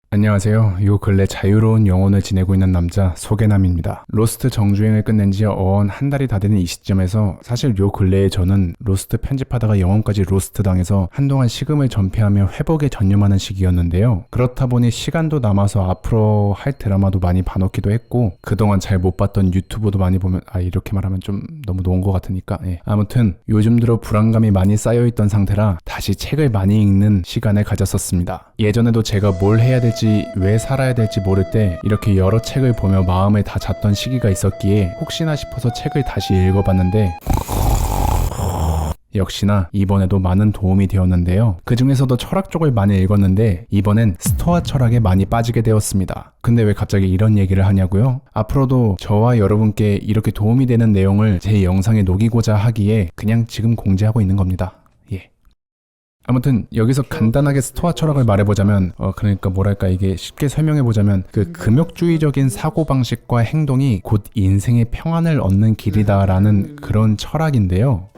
안녕하세요. 요 근래 자유로운 영혼을 지내고 있는 남자 소개남입니다. 로스트 정주행을 끝낸 지 한 달이 다 되는 이 시점에서 사실 요 근래에 저는 로스트 편집하다가 영혼까지 로스트 당해서 한동안 식음을 전폐하며 회복에 전념하는 시기였는데요. 그렇다 보니 시간도 남아서 앞으로 할 드라마도 많이 봐놓기도 했고 그동안 잘 못 봤던 유튜브도 많이 보면 이렇게 말하면 좀 너무 놓은 것 같으니까 아무튼 요즘 들어 불안감이 많이 쌓여있던 상태라 다시 책을 많이 읽는 시간을 가졌었습니다. 예전에도 제가 뭘 해야 될지 왜 살아야 될지 모를 때 이렇게 여러 책을 보며 마음을 다 잤던 시기가 있었기에 혹시나 싶어서 책을 다시 읽어봤는데 역시나 이번에도 많은 도움이 되었는데요. 그 중에서도 철학 쪽을 많이 읽었는데 이번엔 스토아 철학에 많이 빠지게 되었습니다. 근데 왜 갑자기 이런 얘기를 하냐고요? 앞으로도 저와 여러분께 이렇게 도움이 되는 내용을 제 영상에 녹이고자 하기에 그냥 지금 공지하고 있는 겁니다. 아무튼 여기서 간단하게 스토아 철학을 말해보자면 그러니까 뭐랄까 이게 쉽게 설명해보자면 그 금욕주의적인 사고방식과 행동이 곧 인생의 평안을 얻는 길이다라는 그런 철학인데요.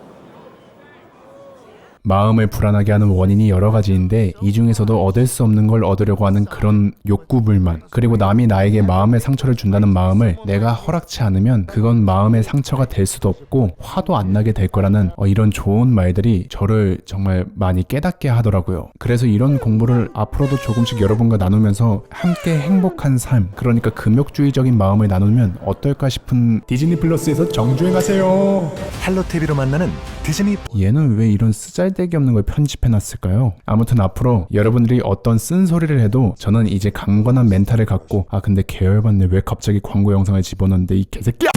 마음을 불안하게 하는 원인이 여러 가지인데 이 중에서도 얻을 수 없는 걸 얻으려고 하는 그런 욕구불만, 그리고 남이 나에게 마음의 상처를 준다는 마음을 내가 허락치 않으면 그건 마음의 상처가 될 수도 없고 화도 안 나게 될 거라는 이런 좋은 말들이 저를 정말 많이 깨닫게 하더라고요. 그래서 이런 공부를 앞으로도 조금씩 여러분과 나누면서 함께 행복한 삶, 그러니까 금욕주의적인 마음을 나누면 어떨까 싶은 디즈니 플러스에서 정주행하세요. 헬로 TV로 만나는 디즈니. 얘는 왜 이런 쓰잘데기 없는 걸 편집해놨을까요? 아무튼 앞으로 여러분들이 어떤 쓴소리를 해도 저는 이제 강건한 멘탈을 갖고 근데 계열받네 왜 갑자기 광고 영상을 집어넣는데 이 개새끼야!